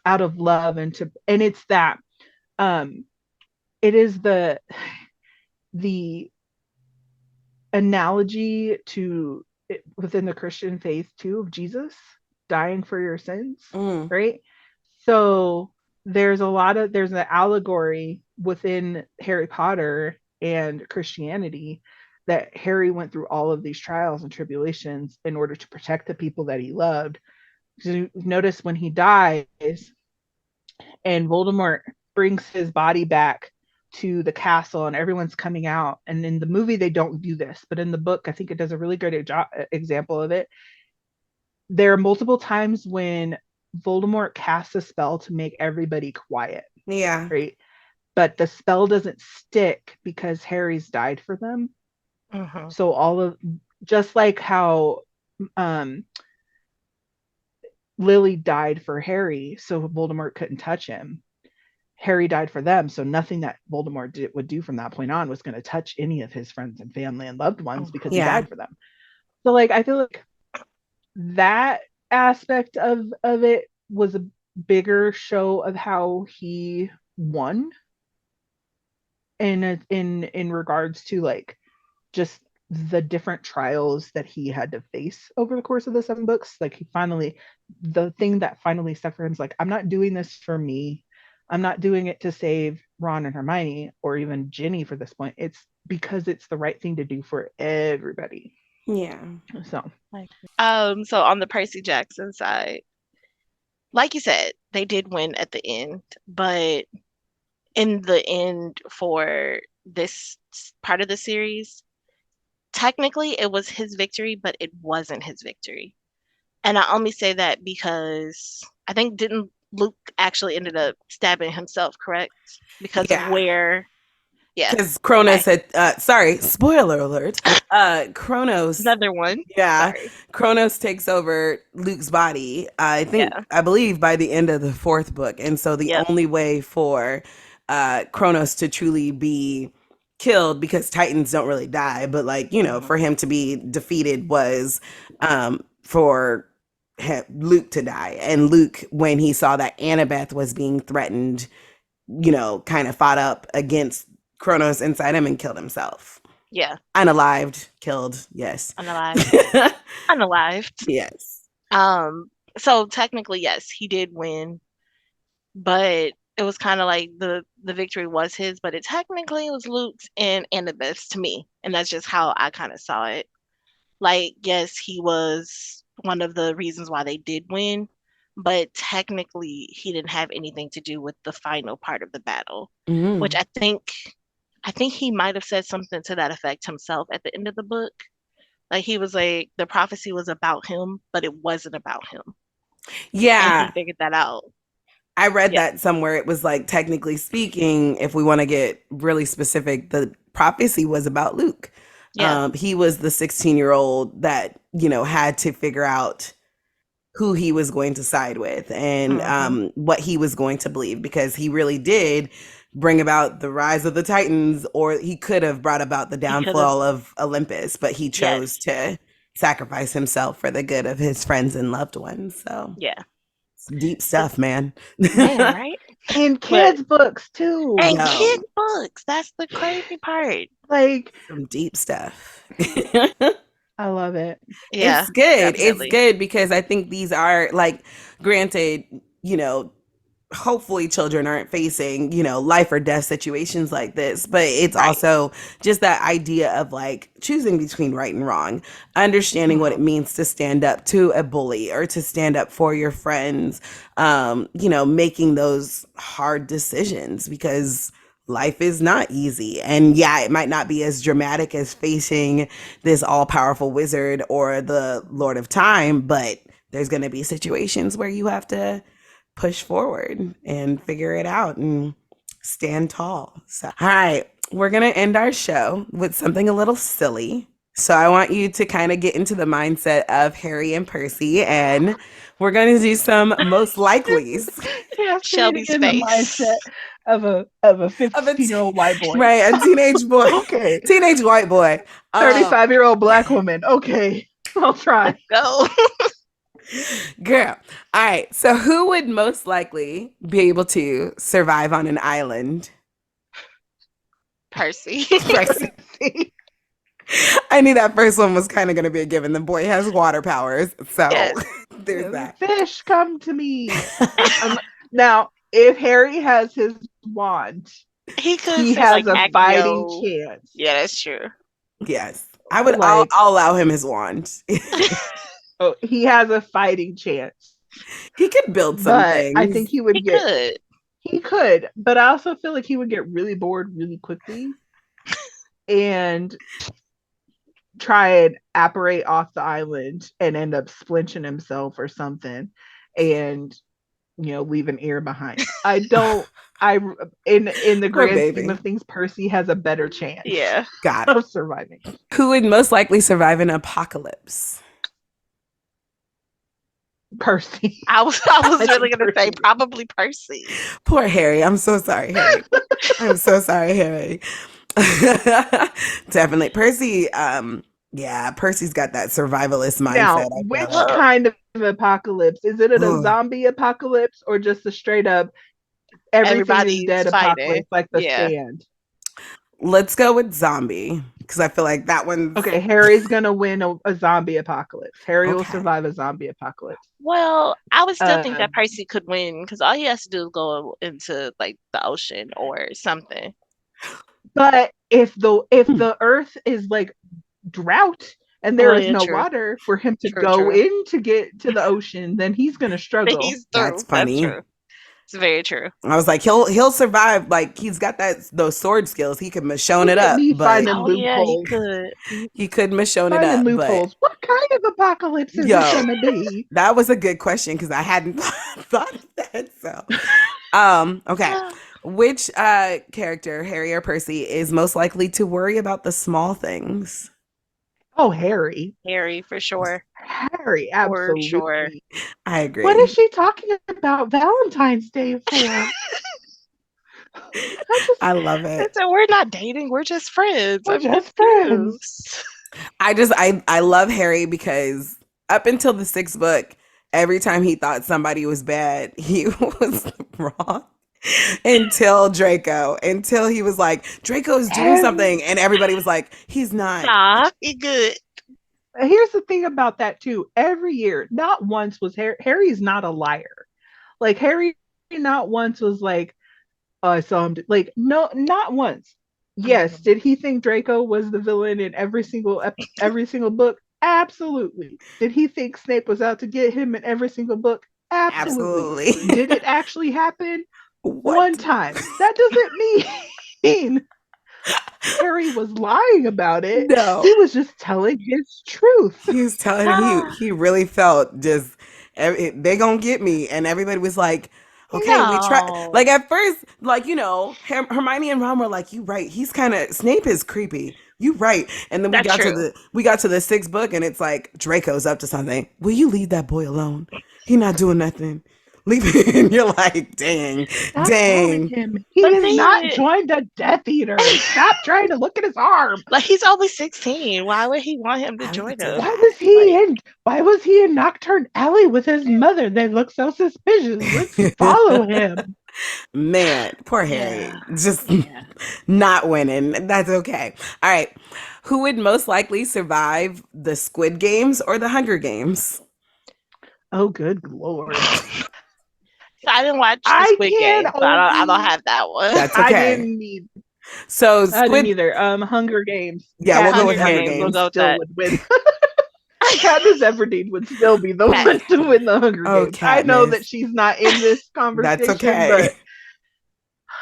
Speaker 4: out of love, and it's that it is the analogy to within the Christian faith too, of Jesus dying for your sins, right? So there's an allegory within Harry Potter and Christianity that Harry went through all of these trials and tribulations in order to protect the people that he loved. So notice when he dies and Voldemort brings his body back to the castle and everyone's coming out. And in the movie, they don't do this, but in the book, I think it does a really good example of it. There are multiple times when Voldemort casts a spell to make everybody quiet.
Speaker 1: Yeah.
Speaker 4: Right. But the spell doesn't stick because Harry's died for them.
Speaker 3: Mhm.
Speaker 4: So just like how Lily died for Harry, so Voldemort couldn't touch him. Harry died for them, so nothing that Voldemort would do from that point on was going to touch any of his friends and family and loved ones because he died for them. So like I feel like that aspect of it was a bigger show of how he won in regards to like just the different trials that he had to face over the course of the 7 books. Like the thing that finally stuck for him is like, I'm not doing this for me. I'm not doing it to save Ron and Hermione or even Ginny for this point. It's because it's the right thing to do for everybody.
Speaker 1: Yeah.
Speaker 4: So
Speaker 3: So on the Percy Jackson side, like you said, they did win at the end, but in the end for this part of the series, technically it was his victory, but it wasn't his victory. And I only say that because I think didn't Luke actually ended up stabbing himself, correct? Because of where,
Speaker 1: because Kronos had sorry, spoiler alert. Kronos,
Speaker 3: another one.
Speaker 1: yeah,
Speaker 3: Sorry.
Speaker 1: Kronos takes over Luke's body. I believe by the end of the 4th book, and so the only way for Kronos to truly be killed, because Titans don't really die, but like, you know, for him to be defeated was for Luke to die. And Luke, when he saw that Annabeth was being threatened, you know, kind of fought up against Kronos inside him and killed himself.
Speaker 3: Yeah.
Speaker 1: Unalived, killed, yes.
Speaker 3: Unalived. Unalived.
Speaker 1: Yes.
Speaker 3: So technically, yes, he did win, but it was kind of like the victory was his, but it technically was Luke's and Annabeth's to me. And that's just how I kind of saw it. Like, yes, he was one of the reasons why they did win, but technically he didn't have anything to do with the final part of the battle, which I think he might have said something to that effect himself at the end of the book. Like, he was like, the prophecy was about him, but it wasn't about him.
Speaker 1: Yeah.
Speaker 3: And he figured that out.
Speaker 1: I read that somewhere. It was like, technically speaking, if we want to get really specific, the prophecy was about Luke. Yeah. He was the 16-year-old that, you know, had to figure out who he was going to side with and what he was going to believe, because he really did bring about the rise of the Titans, or he could have brought about the downfall of Olympus, but he chose to sacrifice himself for the good of his friends and loved ones. So
Speaker 3: yeah,
Speaker 1: it's deep stuff, man.
Speaker 3: Right?
Speaker 4: And kids' books too.
Speaker 3: And kids' books. That's the crazy part.
Speaker 4: Like
Speaker 1: some deep stuff.
Speaker 4: I love it.
Speaker 3: Yeah,
Speaker 1: it's good.
Speaker 3: definitely.
Speaker 1: It's good because I think these are, like, granted, you know, hopefully children aren't facing, you know, life or death situations like this, but it's also just that idea of like choosing between right and wrong, understanding what it means to stand up to a bully or to stand up for your friends, you know, making those hard decisions, because life is not easy. And yeah, it might not be as dramatic as facing this all-powerful wizard or the Lord of Time, but there's going to be situations where you have to push forward and figure it out and stand tall. So, all right, we're going to end our show with something a little silly. So I want you to kind of get into the mindset of Harry and Percy, and we're going to do some most likelies.
Speaker 4: Yeah,
Speaker 3: Shelby's
Speaker 4: in
Speaker 3: face.
Speaker 4: The mindset of a 15-year-old white boy.
Speaker 1: Right, a teenage boy.
Speaker 4: Okay.
Speaker 1: Teenage white boy.
Speaker 4: 35-year-old black woman. Okay, I'll try.
Speaker 3: Go.
Speaker 1: Girl. All right. So who would most likely be able to survive on an island?
Speaker 3: Percy.
Speaker 1: Percy. I knew that first one was kind of going to be a given. The boy has water powers. So there's that.
Speaker 4: Fish, come to me. Now, if Harry has his wand,
Speaker 3: he
Speaker 4: has like, a fighting chance.
Speaker 3: Yeah, that's true.
Speaker 1: Yes. I would. I'll allow him his wand.
Speaker 4: Oh, he has a fighting chance.
Speaker 1: He could build something.
Speaker 4: I think he would He could, but I also feel like he would get really bored really quickly and try and apparate off the island and end up splinching himself or something and leave an ear behind. I don't I in the
Speaker 1: Poor
Speaker 4: grand scheme
Speaker 1: baby.
Speaker 4: of things, Percy has a better chance
Speaker 3: Yeah.
Speaker 1: Got it.
Speaker 4: of surviving.
Speaker 1: Who would most likely survive an apocalypse?
Speaker 4: Percy.
Speaker 3: I was really gonna say
Speaker 4: Percy.
Speaker 3: probably Percy.
Speaker 1: Poor Harry. I'm so sorry, Harry. I'm so sorry, Harry. Definitely. Percy, yeah, Percy's got that survivalist mindset.
Speaker 4: Now,
Speaker 1: I feel
Speaker 4: which
Speaker 1: like.
Speaker 4: kind of apocalypse? Is it a
Speaker 1: Ugh.
Speaker 4: zombie apocalypse or just a straight up everything is
Speaker 3: Everybody's
Speaker 4: dead
Speaker 3: fighting.
Speaker 4: apocalypse like The
Speaker 3: Yeah.
Speaker 4: Stand?
Speaker 1: Let's go with zombie because I feel like that one's
Speaker 4: Okay, Harry's gonna win a zombie apocalypse. Harry will
Speaker 1: Okay.
Speaker 4: survive a zombie apocalypse.
Speaker 3: Well, I would still think that
Speaker 4: Um,
Speaker 3: Percy could win because all he has to do is go into like the ocean or something.
Speaker 4: But if
Speaker 1: Hmm.
Speaker 4: the Earth is like drought and there
Speaker 3: Oh,
Speaker 4: is
Speaker 3: yeah,
Speaker 4: no
Speaker 3: true.
Speaker 4: water for him to
Speaker 3: True,
Speaker 4: go
Speaker 3: true.
Speaker 4: in to get to the ocean, then he's gonna
Speaker 3: But
Speaker 4: struggle.
Speaker 3: he's through.
Speaker 1: That's funny.
Speaker 3: That's true. It's very true.
Speaker 1: I was like, he'll survive. Like he's got those sword skills. He could Michonne
Speaker 4: He
Speaker 1: it
Speaker 4: could
Speaker 1: up,
Speaker 4: be
Speaker 1: but
Speaker 4: finding
Speaker 3: Oh yeah, he
Speaker 4: loopholes.
Speaker 3: could.
Speaker 1: he could Michonne it
Speaker 4: Finding
Speaker 1: up. But
Speaker 4: loopholes. What kind of apocalypse is
Speaker 1: Yo.
Speaker 4: it gonna be?
Speaker 1: that was a good question because I hadn't thought of that. So, okay. Which character, Harry or Percy, is most likely to worry about the small things?
Speaker 4: Oh, Harry.
Speaker 3: Harry for sure.
Speaker 4: Harry,
Speaker 3: For
Speaker 4: absolutely.
Speaker 3: sure.
Speaker 1: I agree.
Speaker 4: What is she talking about Valentine's Day for?
Speaker 1: I love it.
Speaker 3: So we're not dating. We're just friends.
Speaker 4: We're
Speaker 3: I'm
Speaker 4: just
Speaker 3: confused.
Speaker 1: I love Harry because up until the sixth book, every time he thought somebody was bad, he was wrong. Until he was like, Draco's doing something, and everybody was like, he's not.
Speaker 3: Nah, he good.
Speaker 4: Here's the thing about that too. Every year, not once was Harry's not a liar. Like Harry, not once was like, oh, I saw him. Like no, not once. Yes, did he think Draco was the villain in every single book? Absolutely. Did he think Snape was out to get him in every single book? Absolutely.
Speaker 1: Absolutely.
Speaker 4: Did it actually happen?
Speaker 1: What?
Speaker 4: One time. That doesn't mean Harry was lying about it.
Speaker 1: No.
Speaker 4: He was just telling his truth.
Speaker 1: He was telling him he really felt just they gonna get me, and everybody was like, okay, we try.
Speaker 3: No.
Speaker 1: Like at first, like Hermione and Ron were like, you right. He's kind of Snape is creepy. You right. And then
Speaker 3: That's true.
Speaker 1: we got to the sixth book, and it's like Draco's up to something. Will you leave that boy alone? He not doing nothing. Leave him. You're like, dang.
Speaker 4: Stop telling him. He
Speaker 3: But
Speaker 4: has
Speaker 3: they-
Speaker 4: not joined a Death Eater. Stop trying to look at his arm.
Speaker 3: Like he's only 16. Why would he want him to
Speaker 1: I
Speaker 3: join
Speaker 1: would
Speaker 3: us?
Speaker 1: do
Speaker 4: Why was he in Nocturne Alley with his mother? They look so suspicious. Let's follow him.
Speaker 1: Man, poor Harry.
Speaker 3: Yeah.
Speaker 1: Just
Speaker 3: Yeah.
Speaker 1: not winning. That's okay. All right. Who would most likely survive the Squid Games or the Hunger Games?
Speaker 4: Oh, good Lord.
Speaker 3: So I didn't watch the
Speaker 4: I
Speaker 3: Squid
Speaker 4: can
Speaker 3: Game, so I don't
Speaker 4: only-
Speaker 3: have that one.
Speaker 1: That's
Speaker 4: I
Speaker 1: okay.
Speaker 4: didn't need.
Speaker 1: So
Speaker 4: I didn't
Speaker 1: Squid.
Speaker 4: either. Hunger Games.
Speaker 1: Yeah, we'll go with
Speaker 4: Katniss
Speaker 1: Hunger
Speaker 4: Everdeen
Speaker 1: Games.
Speaker 3: We'll go with
Speaker 4: still
Speaker 3: that.
Speaker 4: would win. Katniss Everdeen would still be the
Speaker 3: Kat-
Speaker 4: one to win the Hunger
Speaker 1: Oh,
Speaker 4: Games. I know
Speaker 1: Katniss.
Speaker 4: that she's not in this conversation,
Speaker 1: That's okay.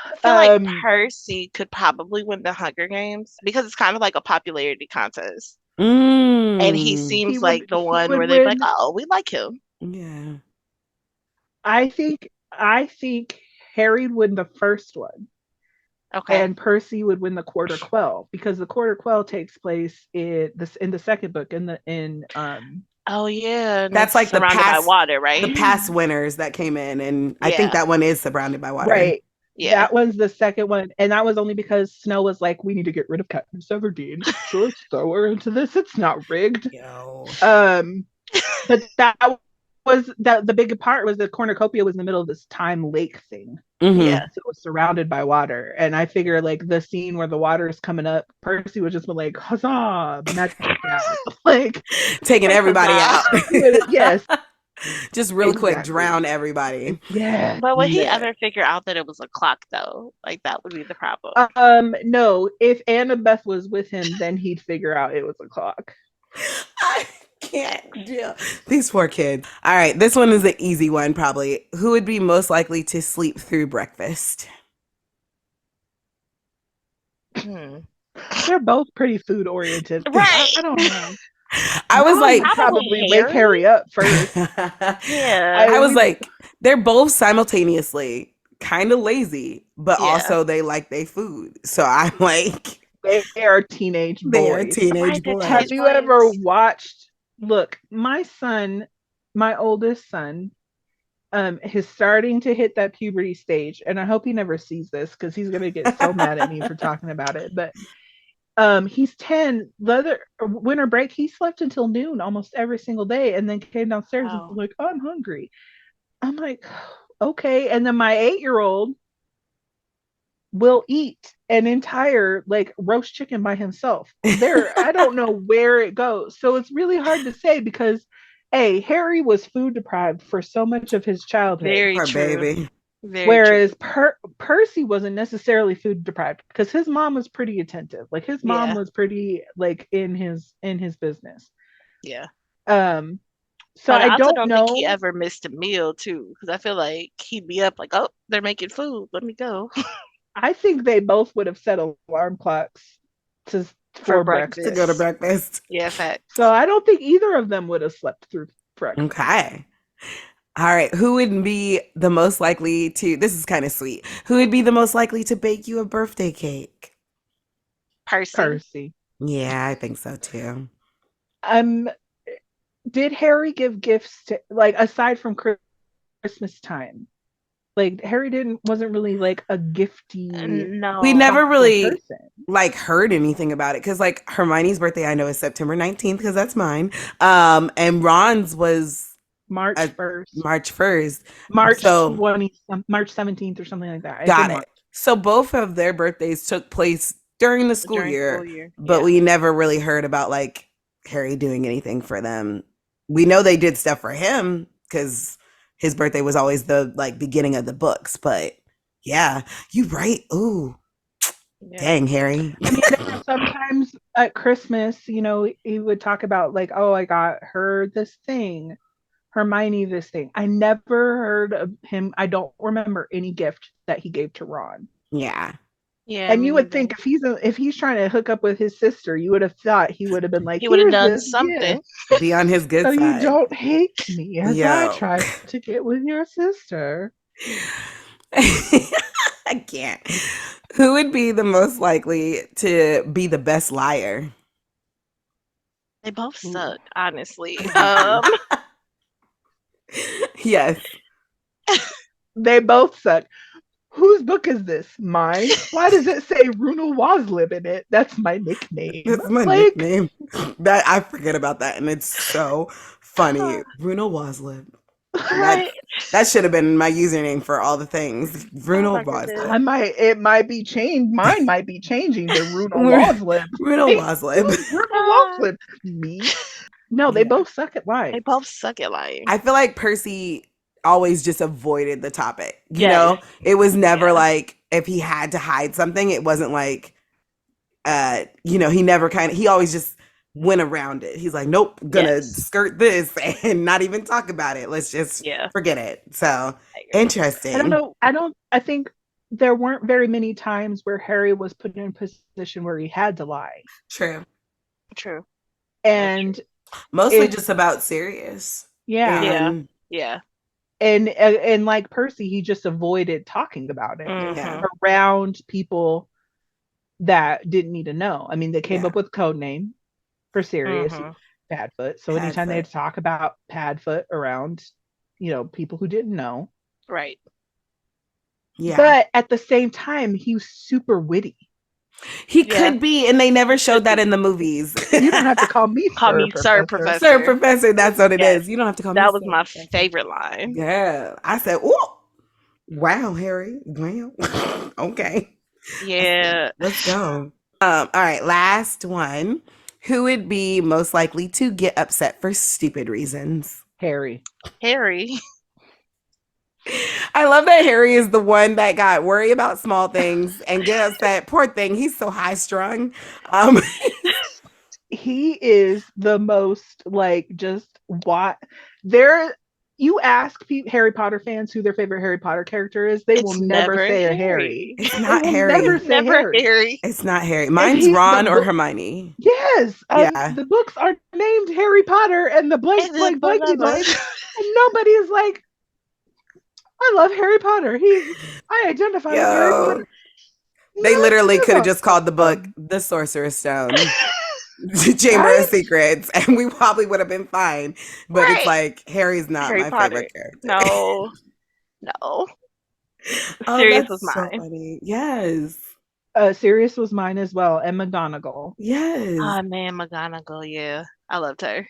Speaker 3: I feel like
Speaker 4: Um,
Speaker 3: Percy could probably win the Hunger Games because it's kind of like a popularity contest.
Speaker 1: Mm.
Speaker 3: And he seems
Speaker 4: He
Speaker 3: like
Speaker 4: would-
Speaker 3: the
Speaker 4: he
Speaker 3: one
Speaker 4: would
Speaker 3: where they're like,
Speaker 4: win.
Speaker 3: oh, we like him.
Speaker 1: Yeah.
Speaker 4: I think Harry would win the first one,
Speaker 3: Okay.
Speaker 4: and Percy would win the Quarter Quell because the Quarter Quell takes place in the second book
Speaker 3: Oh yeah. And
Speaker 1: That's
Speaker 3: it's
Speaker 1: like the
Speaker 3: surrounded
Speaker 1: past-
Speaker 3: by water, right?
Speaker 1: The past winners that came in, and I
Speaker 3: Yeah.
Speaker 1: think that one is surrounded by water.
Speaker 4: right.
Speaker 3: Yeah.
Speaker 4: That one's the second one, and that was only because Snow was like, "We need to get rid of Katniss Everdeen, so let's throw her into this. It's not rigged."
Speaker 1: Yo.
Speaker 4: But the big part was the cornucopia was in the middle of this time lake thing,
Speaker 1: Mhm.
Speaker 3: Yeah.
Speaker 4: so it was surrounded by water. And I figure like the scene where the water is coming up, Percy would just be like, "Huzzah, magic out!" Like
Speaker 1: Taking everybody out.
Speaker 4: yes,
Speaker 1: Just real quick,
Speaker 4: Exactly.
Speaker 1: drown everybody.
Speaker 4: yeah.
Speaker 3: But would he
Speaker 1: Yeah.
Speaker 3: ever figure out that it was a clock though? Like that would be the problem.
Speaker 4: No. If Annabeth was with him, then he'd figure out it was a clock.
Speaker 1: I can't deal. These poor kids. All right, this one is an easy one, probably. Who would be most likely to sleep through breakfast?
Speaker 3: Hmm.
Speaker 4: They're both pretty food oriented.
Speaker 3: Right.
Speaker 4: I don't know.
Speaker 1: I was
Speaker 4: Mom
Speaker 1: like,
Speaker 4: would probably
Speaker 3: Harry.
Speaker 4: wake Harry up first.
Speaker 3: Yeah.
Speaker 1: I was like, they're both simultaneously kind of lazy, but
Speaker 3: Yeah.
Speaker 1: also they like their food. So I'm like,
Speaker 4: they are teenage boys.
Speaker 1: they are teenage
Speaker 3: Right, they're
Speaker 1: boys.
Speaker 4: Have
Speaker 3: teenage
Speaker 4: you
Speaker 3: boys.
Speaker 4: ever watched? Look, my son, my oldest son, is starting to hit that puberty stage, and I hope he never sees this because he's gonna get so mad at me for talking about it. But he's 10. The other winter break, he slept until noon almost every single day, and then came downstairs and
Speaker 3: Wow.
Speaker 4: was like, "I'm hungry." I'm like, okay. And then my 8-year-old will eat an entire like roast chicken by himself. I don't know where it goes. So it's really hard to say because Harry was food deprived for so much of his childhood.
Speaker 3: Very
Speaker 1: Poor
Speaker 3: true.
Speaker 1: baby.
Speaker 3: Very
Speaker 4: Whereas
Speaker 3: true.
Speaker 4: Percy wasn't necessarily food deprived because his mom was pretty attentive. Like his mom
Speaker 3: Yeah.
Speaker 4: was pretty like in his business.
Speaker 3: Yeah.
Speaker 4: So
Speaker 3: But
Speaker 4: I
Speaker 3: also
Speaker 4: don't
Speaker 3: don't
Speaker 4: know.
Speaker 3: think he ever missed a meal too, because I feel like he'd be up like, oh, they're making food. Let me go
Speaker 4: I think they both would have set alarm clocks to
Speaker 3: for
Speaker 4: for breakfast.
Speaker 1: To go to
Speaker 3: breakfast.
Speaker 1: breakfast.
Speaker 3: Yeah, facts.
Speaker 4: So I don't think either of them would have slept through breakfast.
Speaker 1: Okay. All right. Who would be the most likely to, this is kind of sweet. Who would be the most likely to bake you a birthday cake?
Speaker 3: Percy.
Speaker 4: Percy.
Speaker 1: Yeah, I think so too.
Speaker 4: Did Harry give gifts to, like, aside from Christmas time? Like Harry wasn't really like a gifty
Speaker 3: No.
Speaker 1: We never
Speaker 4: thoughtful
Speaker 1: really
Speaker 4: person.
Speaker 1: like heard anything about it because like Hermione's birthday I know is September 19th because that's mine. And Ron's was
Speaker 4: March
Speaker 1: uh,
Speaker 4: 1st.
Speaker 1: March 1st.
Speaker 4: March
Speaker 1: So
Speaker 4: 20, March 17th or something like that. It's
Speaker 1: got
Speaker 4: in
Speaker 1: it.
Speaker 4: March.
Speaker 1: So both of their birthdays took place during the school
Speaker 3: During
Speaker 1: year,
Speaker 3: school year.
Speaker 1: but
Speaker 3: Yeah.
Speaker 1: we never really heard about like Harry doing anything for them. We know they did stuff for him because his birthday was always the like beginning of the books, but yeah, you right. Ooh,
Speaker 3: Yeah.
Speaker 1: dang, Harry.
Speaker 4: I mean, there were sometimes at Christmas, you know, he would talk about like, oh, I got her this thing, Hermione this thing. I never heard of him. I don't remember any gift that he gave to Ron.
Speaker 1: Yeah.
Speaker 3: Yeah.
Speaker 4: And
Speaker 3: me
Speaker 4: you would
Speaker 3: neither.
Speaker 4: think if he's trying to hook up with his sister, you would have thought he would have been like,
Speaker 3: He would have
Speaker 4: here's
Speaker 3: done
Speaker 4: this
Speaker 3: something.
Speaker 4: gift,
Speaker 1: Be on his good
Speaker 4: so you
Speaker 1: side.
Speaker 4: don't hate me as I
Speaker 1: Yo.
Speaker 4: try to get with your sister.
Speaker 1: I can't. Who would be the most likely to be the best liar?
Speaker 3: They both
Speaker 4: Ooh.
Speaker 3: suck, honestly.
Speaker 1: Yes.
Speaker 4: They both suck. Whose book is this? Mine? Why does it say Runa Waslib in it? That's my nickname.
Speaker 1: That's my
Speaker 4: Like,
Speaker 1: nickname. That I forget about that, and it's so funny. Bruno Waslib.
Speaker 3: Right.
Speaker 1: That should have been my username for all the things. Bruno
Speaker 3: my goodness.
Speaker 1: Waslib.
Speaker 4: it might be changed. Mine might be changing to Runa
Speaker 1: We're-
Speaker 4: Waslib.
Speaker 1: Bruno
Speaker 4: Hey,
Speaker 1: Waslib.
Speaker 4: who's Runa Waslib? Me? No, they
Speaker 1: Yeah.
Speaker 4: both suck at lying.
Speaker 3: They both suck at lying.
Speaker 1: I feel like Percy always just avoided the topic. You
Speaker 3: Yes.
Speaker 1: know, it was never
Speaker 3: Yeah.
Speaker 1: like if he had to hide something, it wasn't like, you know, he always just went around it. He's like, nope, gonna
Speaker 3: Yes.
Speaker 1: skirt this and not even talk about it. Let's just
Speaker 3: Yeah.
Speaker 1: forget it. So
Speaker 3: I agree.
Speaker 1: interesting.
Speaker 4: I don't know. I think there weren't very many times where Harry was put in a position where he had to lie.
Speaker 1: True.
Speaker 3: True.
Speaker 4: And
Speaker 1: Mostly
Speaker 4: It's-
Speaker 1: just about Sirius.
Speaker 4: yeah.
Speaker 1: And
Speaker 3: Yeah.
Speaker 4: And like Percy, he just avoided talking about it
Speaker 3: Mhm.
Speaker 4: around people that didn't need to know. I mean, they came
Speaker 1: Yeah.
Speaker 4: up with code name for Sirius,
Speaker 3: Mhm.
Speaker 4: Padfoot. So anytime they had to talk about Padfoot around, you know, people who didn't know.
Speaker 3: Right.
Speaker 1: Yeah.
Speaker 4: But at the same time, he was super witty.
Speaker 1: He
Speaker 3: Yeah.
Speaker 1: could be, and they never showed that in the movies.
Speaker 4: You don't have to call me
Speaker 3: Call me Sir
Speaker 4: Professor.
Speaker 1: Sir Professor, that's what it is.
Speaker 3: Yes.
Speaker 1: You don't have to call me
Speaker 3: That was
Speaker 1: Sir
Speaker 3: my
Speaker 1: Professor.
Speaker 3: favorite line.
Speaker 1: Yeah. I said, oh, wow, Harry. Wow. Okay.
Speaker 3: Yeah.
Speaker 1: Let's go. All right, last one. Who would be most likely to get upset for stupid reasons?
Speaker 4: Harry.
Speaker 3: Harry.
Speaker 1: I love that Harry is the one that got worry about small things and get upset. Poor thing, he's so high strung.
Speaker 4: he is the most like just what there. You ask Harry Potter fans who their favorite Harry Potter character is, they will never say a Harry.
Speaker 1: It's
Speaker 4: They
Speaker 1: not
Speaker 4: will
Speaker 1: Harry.
Speaker 4: never say
Speaker 3: Never
Speaker 4: Harry.
Speaker 3: Harry.
Speaker 1: It's not Harry. Mine's Ron or Hermione.
Speaker 4: Yes.
Speaker 1: Yeah.
Speaker 4: The books are named Harry Potter and the blank blank blankety blank. And nobody is like, I love Harry Potter. I identify with Harry Potter.
Speaker 1: They literally could have just called the book The Sorcerer's Stone. Chamber of Secrets, and we probably would have been fine. But it's like Harry's not my favorite character.
Speaker 3: No. Sirius was mine.
Speaker 1: So funny. Yes.
Speaker 4: Sirius was mine as well, and McGonagall.
Speaker 1: Yes.
Speaker 3: Oh man, McGonagall, yeah. I loved her.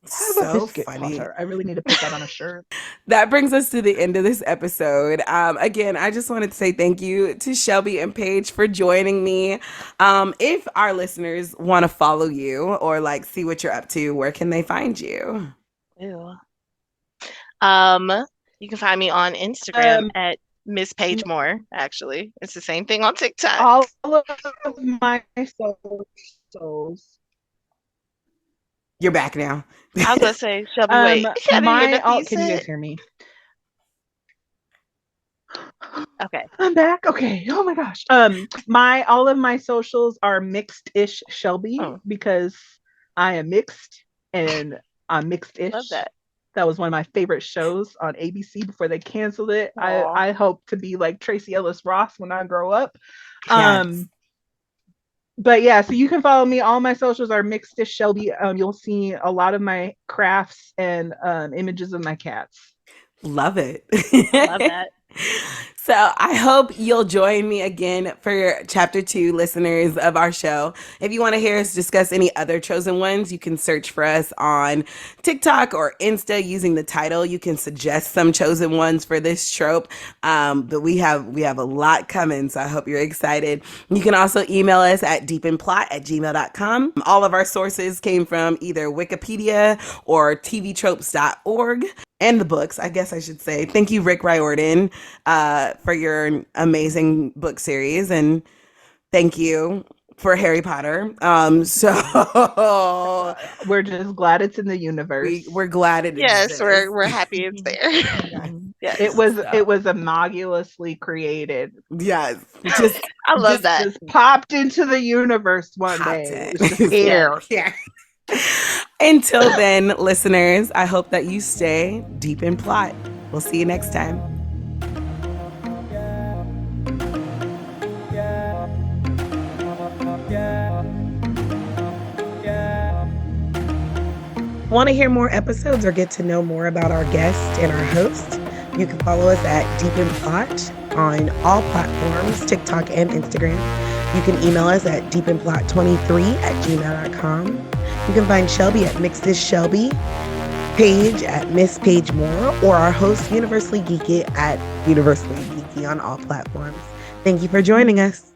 Speaker 1: So funny.
Speaker 4: I really need to put that on a shirt.
Speaker 1: That brings us to the end of this episode. Again, I just wanted to say thank you to Shelby and Paige for joining me. If our listeners want to follow you or like see what you're up to, where can they find you?
Speaker 3: Ew. You can find me on Instagram at Miss Paige Moore. Actually, it's the same thing on TikTok.
Speaker 4: All of my socials.
Speaker 1: You're back now.
Speaker 3: I was gonna say, Shelby, wait.
Speaker 4: Can you guys hear me?
Speaker 3: Okay.
Speaker 4: I'm back. Okay. Oh my gosh. All of my socials are mixed-ish Shelby because I am mixed and I'm mixed-ish.
Speaker 3: Love that.
Speaker 4: That was one of my favorite shows on ABC before they canceled it. I hope to be like Tracy Ellis Ross when I grow up.
Speaker 1: Yes.
Speaker 4: But yeah, so you can follow me. All my socials are mixed-ish Shelby. You'll see a lot of my crafts and images of my cats.
Speaker 1: Love it.
Speaker 3: Love that.
Speaker 1: So I hope you'll join me again for chapter 2, listeners of our show. If you want to hear us discuss any other chosen ones, you can search for us on TikTok or Insta using the title. You can suggest some chosen ones for this trope. But we have a lot coming, so I hope you're excited. You can also email us at deepinplot@gmail.com. All of our sources came from either Wikipedia or tvtropes.org. And the books, I guess I should say. Thank you, Rick Riordan, for your amazing book series. And thank you for Harry Potter. So
Speaker 4: we're just glad it's in the universe.
Speaker 1: We're glad it exists.
Speaker 3: Yes, we're happy it's there.
Speaker 4: Yes. It was inaugurously created.
Speaker 1: Yes.
Speaker 3: I love that.
Speaker 4: Just popped into the universe one day. It was just here.
Speaker 1: Yeah. Until then, listeners, I hope that you stay deep in plot. We'll see you next time. Want to hear more episodes or get to know more about our guest and our host? You can follow us at Deep in Plot on all platforms, TikTok and Instagram. You can email us at deepinplot23@gmail.com. You can find Shelby at Mixed Shelby, Paige at Miss Paige Moore, or our host, Universally Geeky, at Universally Geeky on all platforms. Thank you for joining us.